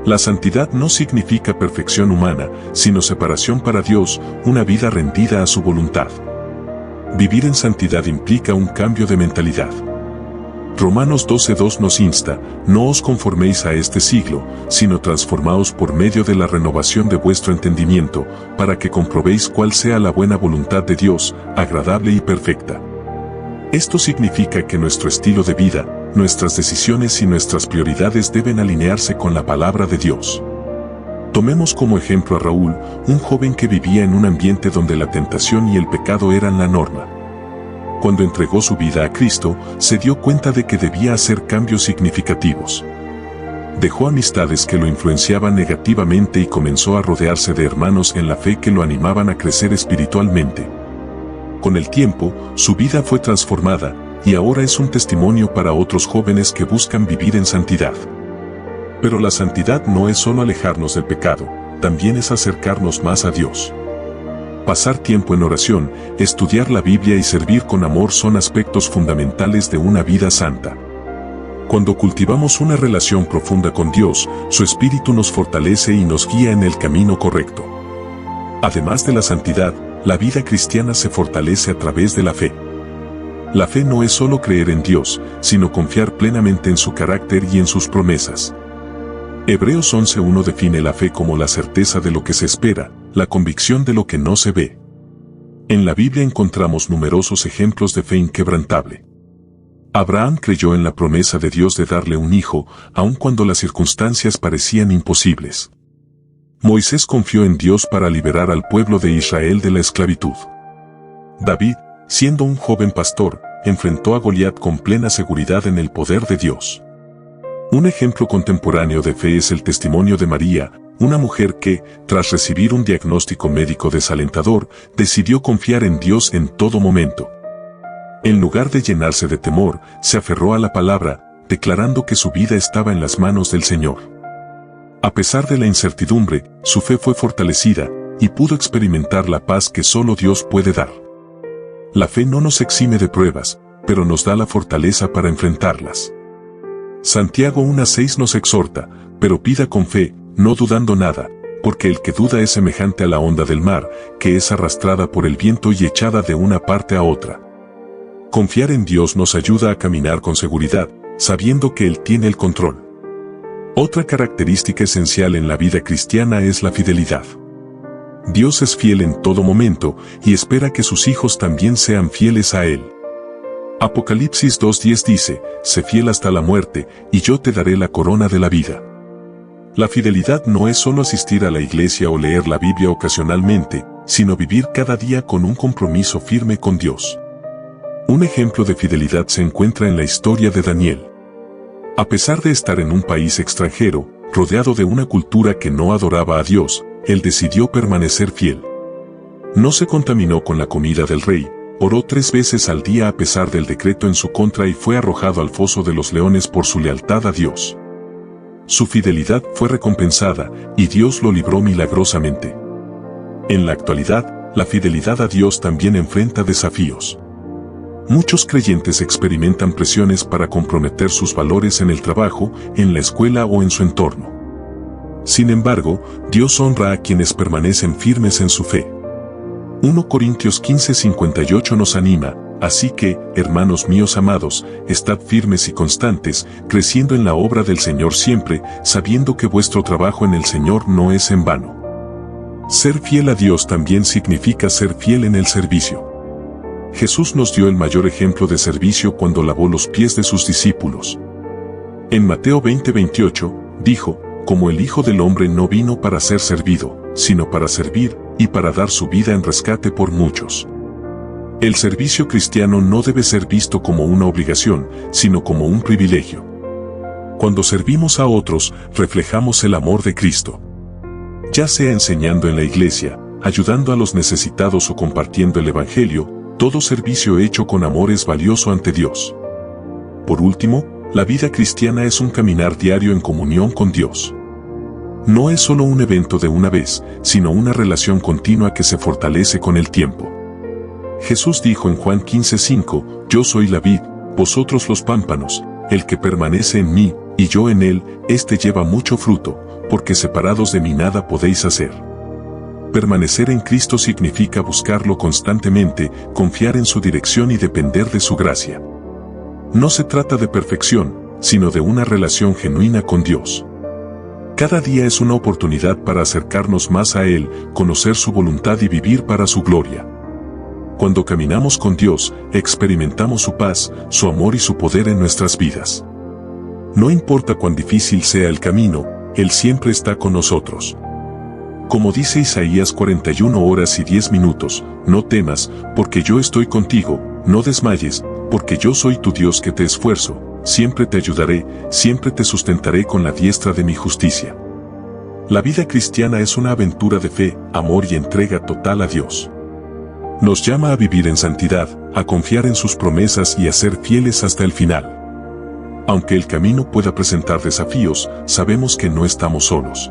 La santidad no significa perfección humana, sino separación para Dios, una vida rendida a su voluntad. Vivir en santidad implica un cambio de mentalidad. Romanos 12:2 nos insta, no os conforméis a este siglo, sino transformaos por medio de la renovación de vuestro entendimiento, para que comprobéis cuál sea la buena voluntad de Dios, agradable y perfecta. Esto significa que nuestro estilo de vida, nuestras decisiones y nuestras prioridades deben alinearse con la palabra de Dios. Tomemos como ejemplo a Raúl, un joven que vivía en un ambiente donde la tentación y el pecado eran la norma. Cuando entregó su vida a Cristo, se dio cuenta de que debía hacer cambios significativos. Dejó amistades que lo influenciaban negativamente y comenzó a rodearse de hermanos en la fe que lo animaban a crecer espiritualmente. Con el tiempo, su vida fue transformada, y ahora es un testimonio para otros jóvenes que buscan vivir en santidad. Pero la santidad no es solo alejarnos del pecado, también es acercarnos más a Dios. Pasar tiempo en oración, estudiar la Biblia y servir con amor son aspectos fundamentales de una vida santa. Cuando cultivamos una relación profunda con Dios, su Espíritu nos fortalece y nos guía en el camino correcto. Además de la santidad, la vida cristiana se fortalece a través de la fe. La fe no es solo creer en Dios, sino confiar plenamente en su carácter y en sus promesas. Hebreos 11:1 define la fe como la certeza de lo que se espera, la convicción de lo que no se ve. En la Biblia encontramos numerosos ejemplos de fe inquebrantable. Abraham creyó en la promesa de Dios de darle un hijo, aun cuando las circunstancias parecían imposibles. Moisés confió en Dios para liberar al pueblo de Israel de la esclavitud. David, siendo un joven pastor, enfrentó a Goliat con plena seguridad en el poder de Dios. Un ejemplo contemporáneo de fe es el testimonio de María, una mujer que, tras recibir un diagnóstico médico desalentador, decidió confiar en Dios en todo momento. En lugar de llenarse de temor, se aferró a la palabra, declarando que su vida estaba en las manos del Señor. A pesar de la incertidumbre, su fe fue fortalecida, y pudo experimentar la paz que solo Dios puede dar. La fe no nos exime de pruebas, pero nos da la fortaleza para enfrentarlas. Santiago 1:6 nos exhorta, pero pida con fe, no dudando nada, porque el que duda es semejante a la onda del mar, que es arrastrada por el viento y echada de una parte a otra. Confiar en Dios nos ayuda a caminar con seguridad, sabiendo que Él tiene el control. Otra característica esencial en la vida cristiana es la fidelidad. Dios es fiel en todo momento y espera que sus hijos también sean fieles a Él. Apocalipsis 2:10 dice, «Sé fiel hasta la muerte, y yo te daré la corona de la vida». La fidelidad no es solo asistir a la iglesia o leer la Biblia ocasionalmente, sino vivir cada día con un compromiso firme con Dios. Un ejemplo de fidelidad se encuentra en la historia de Daniel. A pesar de estar en un país extranjero, rodeado de una cultura que no adoraba a Dios, él decidió permanecer fiel. No se contaminó con la comida del rey, oró 3 veces al día a pesar del decreto en su contra y fue arrojado al foso de los leones por su lealtad a Dios. Su fidelidad fue recompensada, y Dios lo libró milagrosamente. En la actualidad, la fidelidad a Dios también enfrenta desafíos. Muchos creyentes experimentan presiones para comprometer sus valores en el trabajo, en la escuela o en su entorno. Sin embargo, Dios honra a quienes permanecen firmes en su fe. 1 Corintios 15:58 nos anima, así que, hermanos míos amados, estad firmes y constantes, creciendo en la obra del Señor siempre, sabiendo que vuestro trabajo en el Señor no es en vano. Ser fiel a Dios también significa ser fiel en el servicio. Jesús nos dio el mayor ejemplo de servicio cuando lavó los pies de sus discípulos. En Mateo 20:28, dijo, «Como el Hijo del Hombre no vino para ser servido, sino para servir, y para dar su vida en rescate por muchos». El servicio cristiano no debe ser visto como una obligación, sino como un privilegio. Cuando servimos a otros, reflejamos el amor de Cristo. Ya sea enseñando en la iglesia, ayudando a los necesitados o compartiendo el Evangelio, todo servicio hecho con amor es valioso ante Dios. Por último, la vida cristiana es un caminar diario en comunión con Dios. No es solo un evento de una vez, sino una relación continua que se fortalece con el tiempo. Jesús dijo en Juan 15:5, «Yo soy la vid, vosotros los pámpanos, el que permanece en mí, y yo en él, éste lleva mucho fruto, porque separados de mí nada podéis hacer». Permanecer en Cristo significa buscarlo constantemente, confiar en su dirección y depender de su gracia. No se trata de perfección, sino de una relación genuina con Dios. Cada día es una oportunidad para acercarnos más a Él, conocer su voluntad y vivir para su gloria. Cuando caminamos con Dios, experimentamos su paz, su amor y su poder en nuestras vidas. No importa cuán difícil sea el camino, Él siempre está con nosotros. Como dice Isaías 41 horas y 10 minutos, no temas, porque yo estoy contigo, no desmayes, porque yo soy tu Dios que te esfuerzo, siempre te ayudaré, siempre te sustentaré con la diestra de mi justicia. La vida cristiana es una aventura de fe, amor y entrega total a Dios. Nos llama a vivir en santidad, a confiar en sus promesas y a ser fieles hasta el final. Aunque el camino pueda presentar desafíos, sabemos que no estamos solos.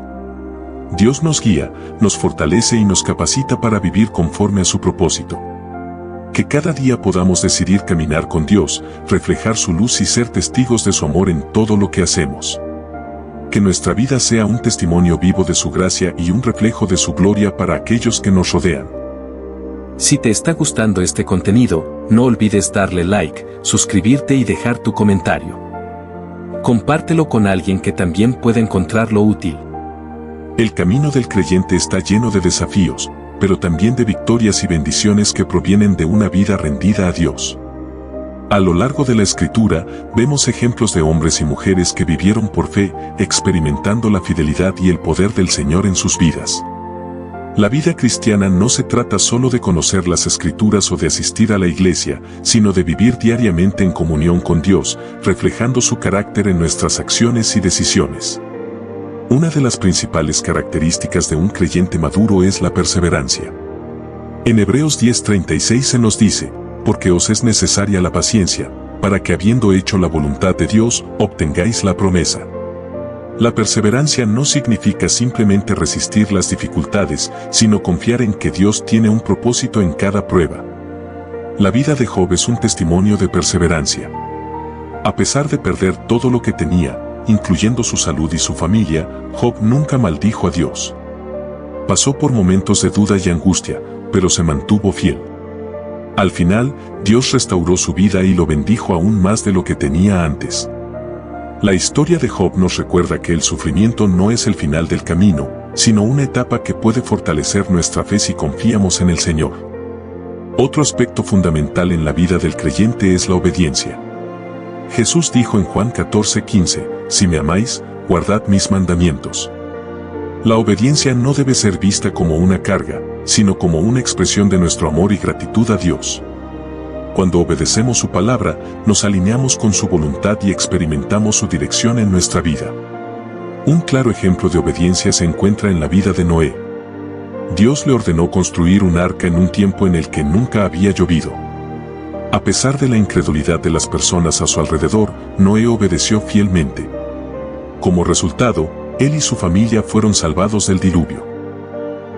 Dios nos guía, nos fortalece y nos capacita para vivir conforme a su propósito. Que cada día podamos decidir caminar con Dios, reflejar su luz y ser testigos de su amor en todo lo que hacemos. Que nuestra vida sea un testimonio vivo de su gracia y un reflejo de su gloria para aquellos que nos rodean. Si te está gustando este contenido, no olvides darle like, suscribirte y dejar tu comentario. Compártelo con alguien que también pueda encontrarlo útil. El camino del creyente está lleno de desafíos, pero también de victorias y bendiciones que provienen de una vida rendida a Dios. A lo largo de la Escritura, vemos ejemplos de hombres y mujeres que vivieron por fe, experimentando la fidelidad y el poder del Señor en sus vidas. La vida cristiana no se trata solo de conocer las Escrituras o de asistir a la iglesia, sino de vivir diariamente en comunión con Dios, reflejando su carácter en nuestras acciones y decisiones. Una de las principales características de un creyente maduro es la perseverancia. En Hebreos 10:36 se nos dice, «Porque os es necesaria la paciencia, para que habiendo hecho la voluntad de Dios, obtengáis la promesa». La perseverancia no significa simplemente resistir las dificultades, sino confiar en que Dios tiene un propósito en cada prueba. La vida de Job es un testimonio de perseverancia. A pesar de perder todo lo que tenía, incluyendo su salud y su familia, Job nunca maldijo a Dios. Pasó por momentos de duda y angustia, pero se mantuvo fiel. Al final, Dios restauró su vida y lo bendijo aún más de lo que tenía antes. La historia de Job nos recuerda que el sufrimiento no es el final del camino, sino una etapa que puede fortalecer nuestra fe si confiamos en el Señor. Otro aspecto fundamental en la vida del creyente es la obediencia. Jesús dijo en Juan 14:15, si me amáis, guardad mis mandamientos. La obediencia no debe ser vista como una carga, sino como una expresión de nuestro amor y gratitud a Dios. Cuando obedecemos su palabra, nos alineamos con su voluntad y experimentamos su dirección en nuestra vida. Un claro ejemplo de obediencia se encuentra en la vida de Noé. Dios le ordenó construir un arca en un tiempo en el que nunca había llovido. A pesar de la incredulidad de las personas a su alrededor, Noé obedeció fielmente. Como resultado, él y su familia fueron salvados del diluvio.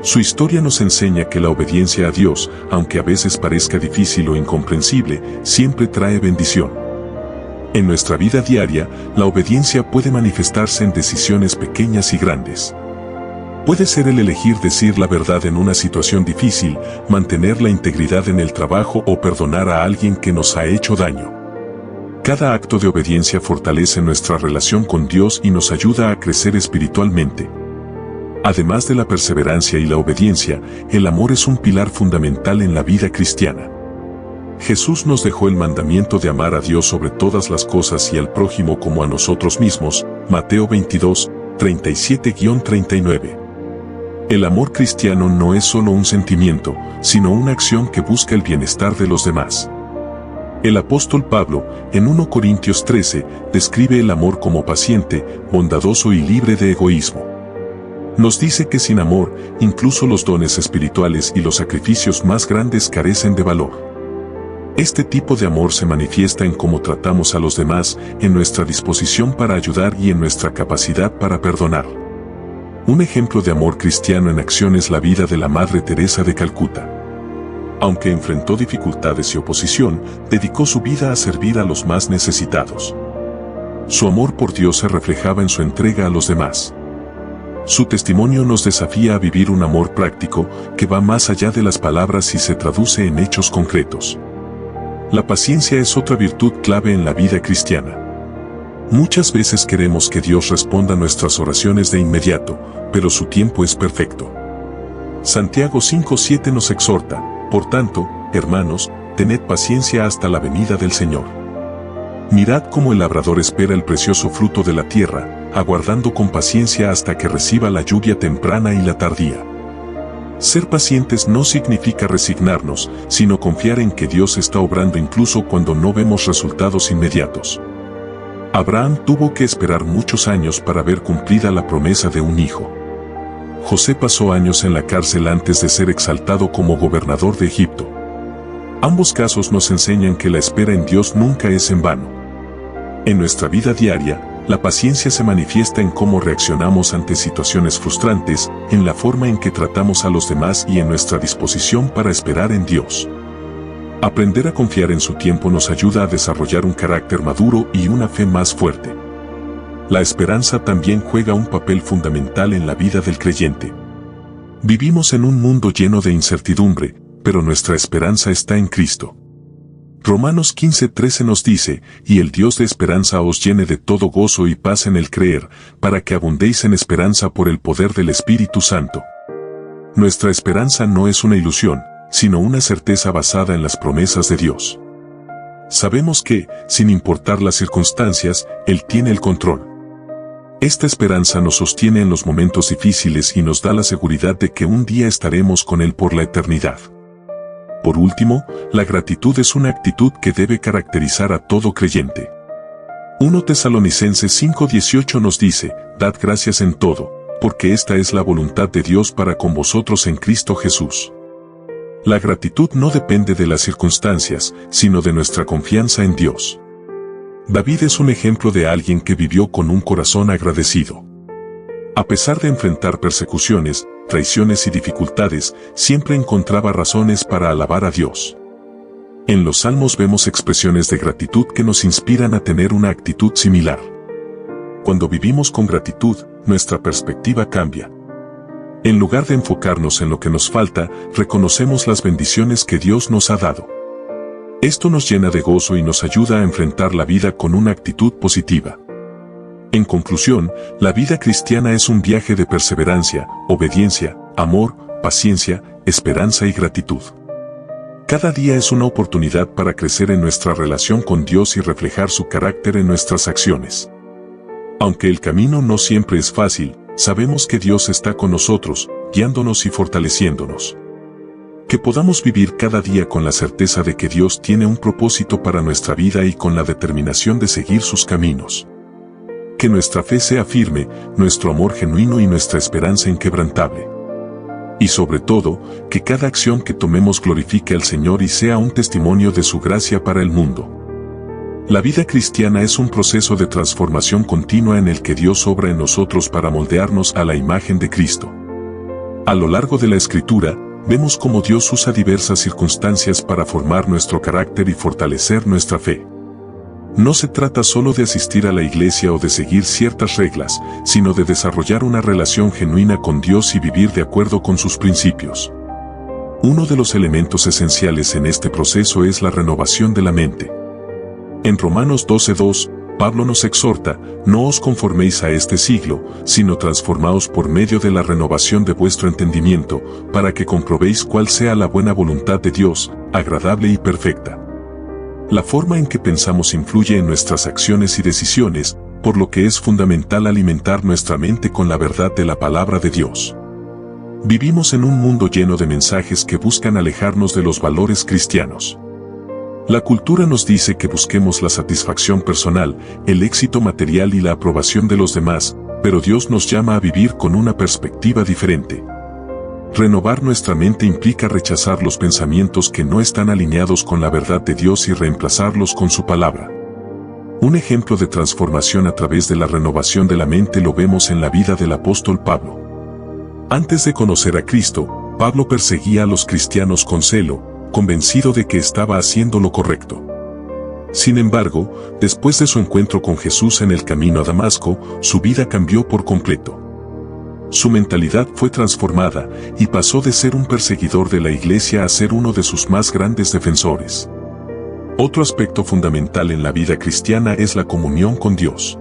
Su historia nos enseña que la obediencia a Dios, aunque a veces parezca difícil o incomprensible, siempre trae bendición. En nuestra vida diaria, la obediencia puede manifestarse en decisiones pequeñas y grandes. Puede ser el elegir decir la verdad en una situación difícil, mantener la integridad en el trabajo o perdonar a alguien que nos ha hecho daño. Cada acto de obediencia fortalece nuestra relación con Dios y nos ayuda a crecer espiritualmente. Además de la perseverancia y la obediencia, el amor es un pilar fundamental en la vida cristiana. Jesús nos dejó el mandamiento de amar a Dios sobre todas las cosas y al prójimo como a nosotros mismos, Mateo 22, 37-39. El amor cristiano no es solo un sentimiento, sino una acción que busca el bienestar de los demás. El apóstol Pablo, en 1 Corintios 13, describe el amor como paciente, bondadoso y libre de egoísmo. Nos dice que sin amor, incluso los dones espirituales y los sacrificios más grandes carecen de valor. Este tipo de amor se manifiesta en cómo tratamos a los demás, en nuestra disposición para ayudar y en nuestra capacidad para perdonar. Un ejemplo de amor cristiano en acción es la vida de la Madre Teresa de Calcuta. Aunque enfrentó dificultades y oposición, dedicó su vida a servir a los más necesitados. Su amor por Dios se reflejaba en su entrega a los demás. Su testimonio nos desafía a vivir un amor práctico que va más allá de las palabras y se traduce en hechos concretos. La paciencia es otra virtud clave en la vida cristiana. Muchas veces queremos que Dios responda nuestras oraciones de inmediato, pero su tiempo es perfecto. Santiago 5:7 nos exhorta, por tanto, hermanos, tened paciencia hasta la venida del Señor. Mirad cómo el labrador espera el precioso fruto de la tierra, aguardando con paciencia hasta que reciba la lluvia temprana y la tardía. Ser pacientes no significa resignarnos, sino confiar en que Dios está obrando incluso cuando no vemos resultados inmediatos. Abraham tuvo que esperar muchos años para ver cumplida la promesa de un hijo. José pasó años en la cárcel antes de ser exaltado como gobernador de Egipto. Ambos casos nos enseñan que la espera en Dios nunca es en vano. En nuestra vida diaria, la paciencia se manifiesta en cómo reaccionamos ante situaciones frustrantes, en la forma en que tratamos a los demás y en nuestra disposición para esperar en Dios. Aprender a confiar en su tiempo nos ayuda a desarrollar un carácter maduro y una fe más fuerte. La esperanza también juega un papel fundamental en la vida del creyente. Vivimos en un mundo lleno de incertidumbre, pero nuestra esperanza está en Cristo. Romanos 15:13 nos dice, y el Dios de esperanza os llene de todo gozo y paz en el creer, para que abundéis en esperanza por el poder del Espíritu Santo. Nuestra esperanza no es una ilusión, sino una certeza basada en las promesas de Dios. Sabemos que, sin importar las circunstancias, Él tiene el control. Esta esperanza nos sostiene en los momentos difíciles y nos da la seguridad de que un día estaremos con Él por la eternidad. Por último, la gratitud es una actitud que debe caracterizar a todo creyente. 1 Tesalonicenses 5:18 nos dice, dad gracias en todo, porque esta es la voluntad de Dios para con vosotros en Cristo Jesús. La gratitud no depende de las circunstancias, sino de nuestra confianza en Dios. David es un ejemplo de alguien que vivió con un corazón agradecido. A pesar de enfrentar persecuciones, traiciones y dificultades, siempre encontraba razones para alabar a Dios. En los Salmos vemos expresiones de gratitud que nos inspiran a tener una actitud similar. Cuando vivimos con gratitud, nuestra perspectiva cambia. En lugar de enfocarnos en lo que nos falta, reconocemos las bendiciones que Dios nos ha dado. Esto nos llena de gozo y nos ayuda a enfrentar la vida con una actitud positiva. En conclusión, la vida cristiana es un viaje de perseverancia, obediencia, amor, paciencia, esperanza y gratitud. Cada día es una oportunidad para crecer en nuestra relación con Dios y reflejar su carácter en nuestras acciones. Aunque el camino no siempre es fácil, sabemos que Dios está con nosotros, guiándonos y fortaleciéndonos. Que podamos vivir cada día con la certeza de que Dios tiene un propósito para nuestra vida y con la determinación de seguir sus caminos. Que nuestra fe sea firme, nuestro amor genuino y nuestra esperanza inquebrantable. Y sobre todo, que cada acción que tomemos glorifique al Señor y sea un testimonio de su gracia para el mundo. La vida cristiana es un proceso de transformación continua en el que Dios obra en nosotros para moldearnos a la imagen de Cristo. A lo largo de la Escritura, vemos cómo Dios usa diversas circunstancias para formar nuestro carácter y fortalecer nuestra fe. No se trata solo de asistir a la iglesia o de seguir ciertas reglas, sino de desarrollar una relación genuina con Dios y vivir de acuerdo con sus principios. Uno de los elementos esenciales en este proceso es la renovación de la mente. En Romanos 12:2, Pablo nos exhorta: no os conforméis a este siglo, sino transformaos por medio de la renovación de vuestro entendimiento, para que comprobéis cuál sea la buena voluntad de Dios, agradable y perfecta. La forma en que pensamos influye en nuestras acciones y decisiones, por lo que es fundamental alimentar nuestra mente con la verdad de la palabra de Dios. Vivimos en un mundo lleno de mensajes que buscan alejarnos de los valores cristianos. La cultura nos dice que busquemos la satisfacción personal, el éxito material y la aprobación de los demás, pero Dios nos llama a vivir con una perspectiva diferente. Renovar nuestra mente implica rechazar los pensamientos que no están alineados con la verdad de Dios y reemplazarlos con su palabra. Un ejemplo de transformación a través de la renovación de la mente lo vemos en la vida del apóstol Pablo. Antes de conocer a Cristo, Pablo perseguía a los cristianos con celo, convencido de que estaba haciendo lo correcto. Sin embargo, después de su encuentro con Jesús en el camino a Damasco, su vida cambió por completo. Su mentalidad fue transformada y pasó de ser un perseguidor de la iglesia a ser uno de sus más grandes defensores. Otro aspecto fundamental en la vida cristiana es la comunión con Dios.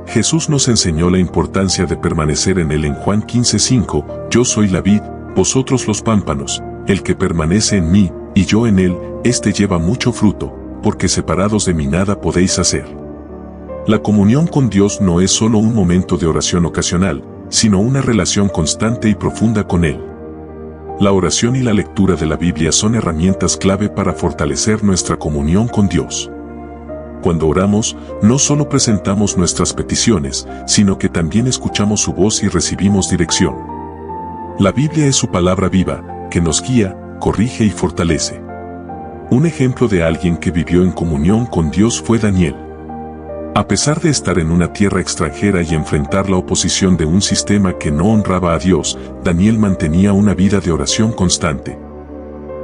Jesús nos enseñó la importancia de permanecer en Él en Juan 15:5, yo soy la vid, vosotros los pámpanos, el que permanece en mí, y yo en él, éste lleva mucho fruto, porque separados de mí nada podéis hacer. La comunión con Dios no es solo un momento de oración ocasional, sino una relación constante y profunda con Él. La oración y la lectura de la Biblia son herramientas clave para fortalecer nuestra comunión con Dios. Cuando oramos, no solo presentamos nuestras peticiones, sino que también escuchamos su voz y recibimos dirección. La Biblia es su palabra viva, que nos guía, corrige y fortalece. Un ejemplo de alguien que vivió en comunión con Dios fue Daniel. A pesar de estar en una tierra extranjera y enfrentar la oposición de un sistema que no honraba a Dios, Daniel mantenía una vida de oración constante.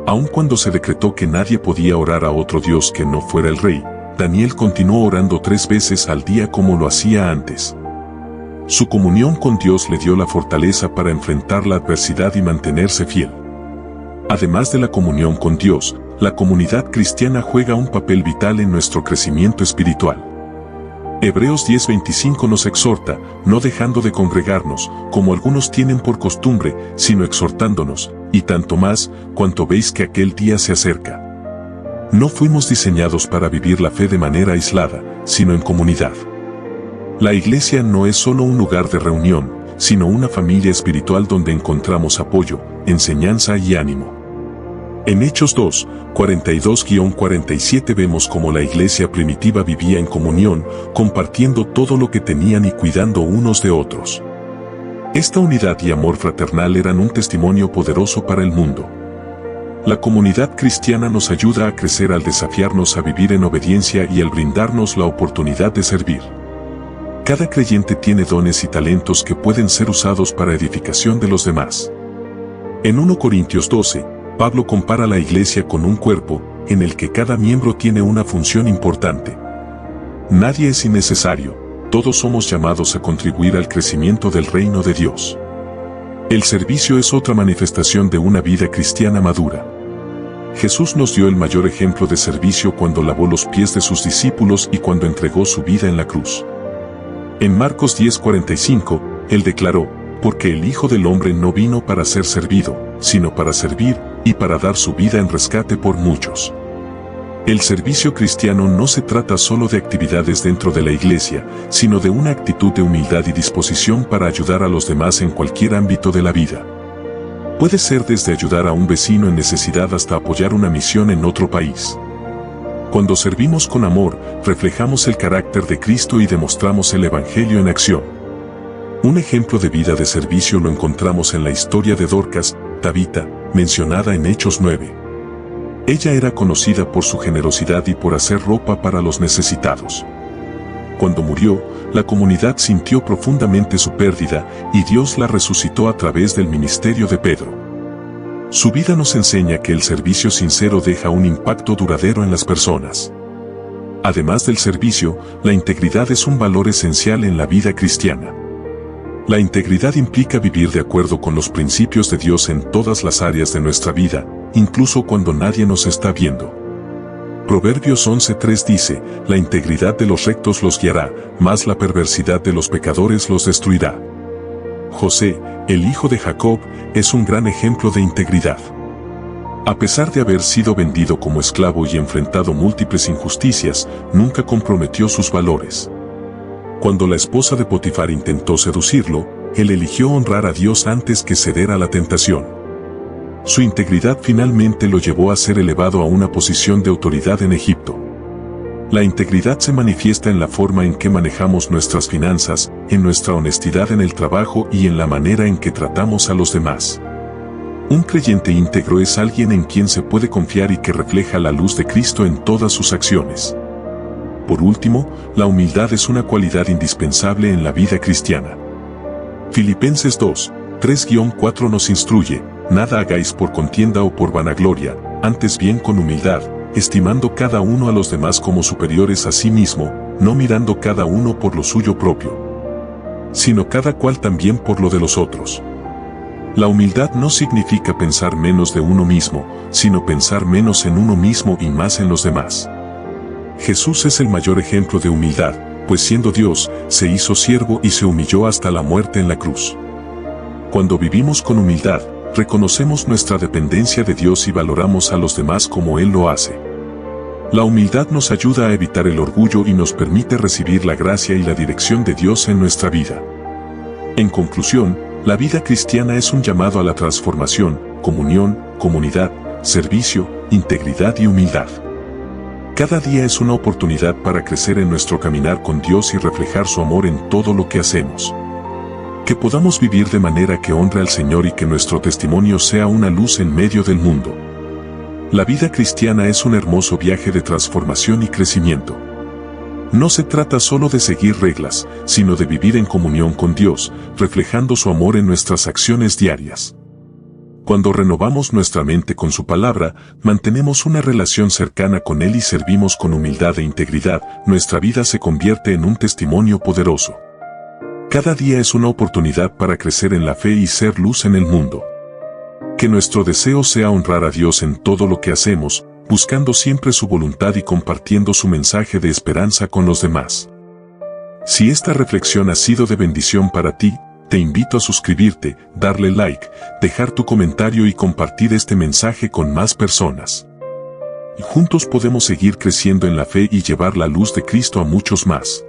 Aun cuando se decretó que nadie podía orar a otro Dios que no fuera el rey, Daniel continuó orando 3 veces al día como lo hacía antes. Su comunión con Dios le dio la fortaleza para enfrentar la adversidad y mantenerse fiel. Además de la comunión con Dios, la comunidad cristiana juega un papel vital en nuestro crecimiento espiritual. Hebreos 10:25 nos exhorta, no dejando de congregarnos, como algunos tienen por costumbre, sino exhortándonos, y tanto más, cuanto veis que aquel día se acerca. No fuimos diseñados para vivir la fe de manera aislada, sino en comunidad. La iglesia no es solo un lugar de reunión, sino una familia espiritual donde encontramos apoyo, enseñanza y ánimo. En Hechos 2, 42-47 vemos cómo la iglesia primitiva vivía en comunión, compartiendo todo lo que tenían y cuidando unos de otros. Esta unidad y amor fraternal eran un testimonio poderoso para el mundo. La comunidad cristiana nos ayuda a crecer al desafiarnos a vivir en obediencia y al brindarnos la oportunidad de servir. Cada creyente tiene dones y talentos que pueden ser usados para edificación de los demás. En 1 Corintios 12, Pablo compara la iglesia con un cuerpo, en el que cada miembro tiene una función importante. Nadie es innecesario, todos somos llamados a contribuir al crecimiento del reino de Dios. El servicio es otra manifestación de una vida cristiana madura. Jesús nos dio el mayor ejemplo de servicio cuando lavó los pies de sus discípulos y cuando entregó su vida en la cruz. En Marcos 10:45, Él declaró, porque el Hijo del Hombre no vino para ser servido, sino para servir, y para dar su vida en rescate por muchos. El servicio cristiano no se trata solo de actividades dentro de la iglesia, sino de una actitud de humildad y disposición para ayudar a los demás en cualquier ámbito de la vida. Puede ser desde ayudar a un vecino en necesidad hasta apoyar una misión en otro país. Cuando servimos con amor, reflejamos el carácter de Cristo y demostramos el Evangelio en acción. Un ejemplo de vida de servicio lo encontramos en la historia de Dorcas, Tabita, mencionada en Hechos 9. Ella era conocida por su generosidad y por hacer ropa para los necesitados. Cuando murió, la comunidad sintió profundamente su pérdida y Dios la resucitó a través del ministerio de Pedro. Su vida nos enseña que el servicio sincero deja un impacto duradero en las personas. Además del servicio, la integridad es un valor esencial en la vida cristiana. La integridad implica vivir de acuerdo con los principios de Dios en todas las áreas de nuestra vida, incluso cuando nadie nos está viendo. Proverbios 11:3 dice, la integridad de los rectos los guiará, mas la perversidad de los pecadores los destruirá. José, el hijo de Jacob, es un gran ejemplo de integridad. A pesar de haber sido vendido como esclavo y enfrentado múltiples injusticias, nunca comprometió sus valores. Cuando la esposa de Potifar intentó seducirlo, él eligió honrar a Dios antes que ceder a la tentación. Su integridad finalmente lo llevó a ser elevado a una posición de autoridad en Egipto. La integridad se manifiesta en la forma en que manejamos nuestras finanzas, en nuestra honestidad en el trabajo y en la manera en que tratamos a los demás. Un creyente íntegro es alguien en quien se puede confiar y que refleja la luz de Cristo en todas sus acciones. Por último, la humildad es una cualidad indispensable en la vida cristiana. Filipenses 2:3-4 nos instruye, nada hagáis por contienda o por vanagloria, antes bien con humildad, estimando cada uno a los demás como superiores a sí mismo, no mirando cada uno por lo suyo propio, sino cada cual también por lo de los otros. La humildad no significa pensar menos de uno mismo, sino pensar menos en uno mismo y más en los demás. Jesús es el mayor ejemplo de humildad, pues siendo Dios, se hizo siervo y se humilló hasta la muerte en la cruz. Cuando vivimos con humildad, reconocemos nuestra dependencia de Dios y valoramos a los demás como Él lo hace. La humildad nos ayuda a evitar el orgullo y nos permite recibir la gracia y la dirección de Dios en nuestra vida. En conclusión, la vida cristiana es un llamado a la transformación, comunión, comunidad, servicio, integridad y humildad. Cada día es una oportunidad para crecer en nuestro caminar con Dios y reflejar su amor en todo lo que hacemos. Que podamos vivir de manera que honre al Señor y que nuestro testimonio sea una luz en medio del mundo. La vida cristiana es un hermoso viaje de transformación y crecimiento. No se trata solo de seguir reglas, sino de vivir en comunión con Dios, reflejando su amor en nuestras acciones diarias. Cuando renovamos nuestra mente con su palabra, mantenemos una relación cercana con Él y servimos con humildad e integridad, nuestra vida se convierte en un testimonio poderoso. Cada día es una oportunidad para crecer en la fe y ser luz en el mundo. Que nuestro deseo sea honrar a Dios en todo lo que hacemos, buscando siempre su voluntad y compartiendo su mensaje de esperanza con los demás. Si esta reflexión ha sido de bendición para ti, te invito a suscribirte, darle like, dejar tu comentario y compartir este mensaje con más personas. Y juntos podemos seguir creciendo en la fe y llevar la luz de Cristo a muchos más.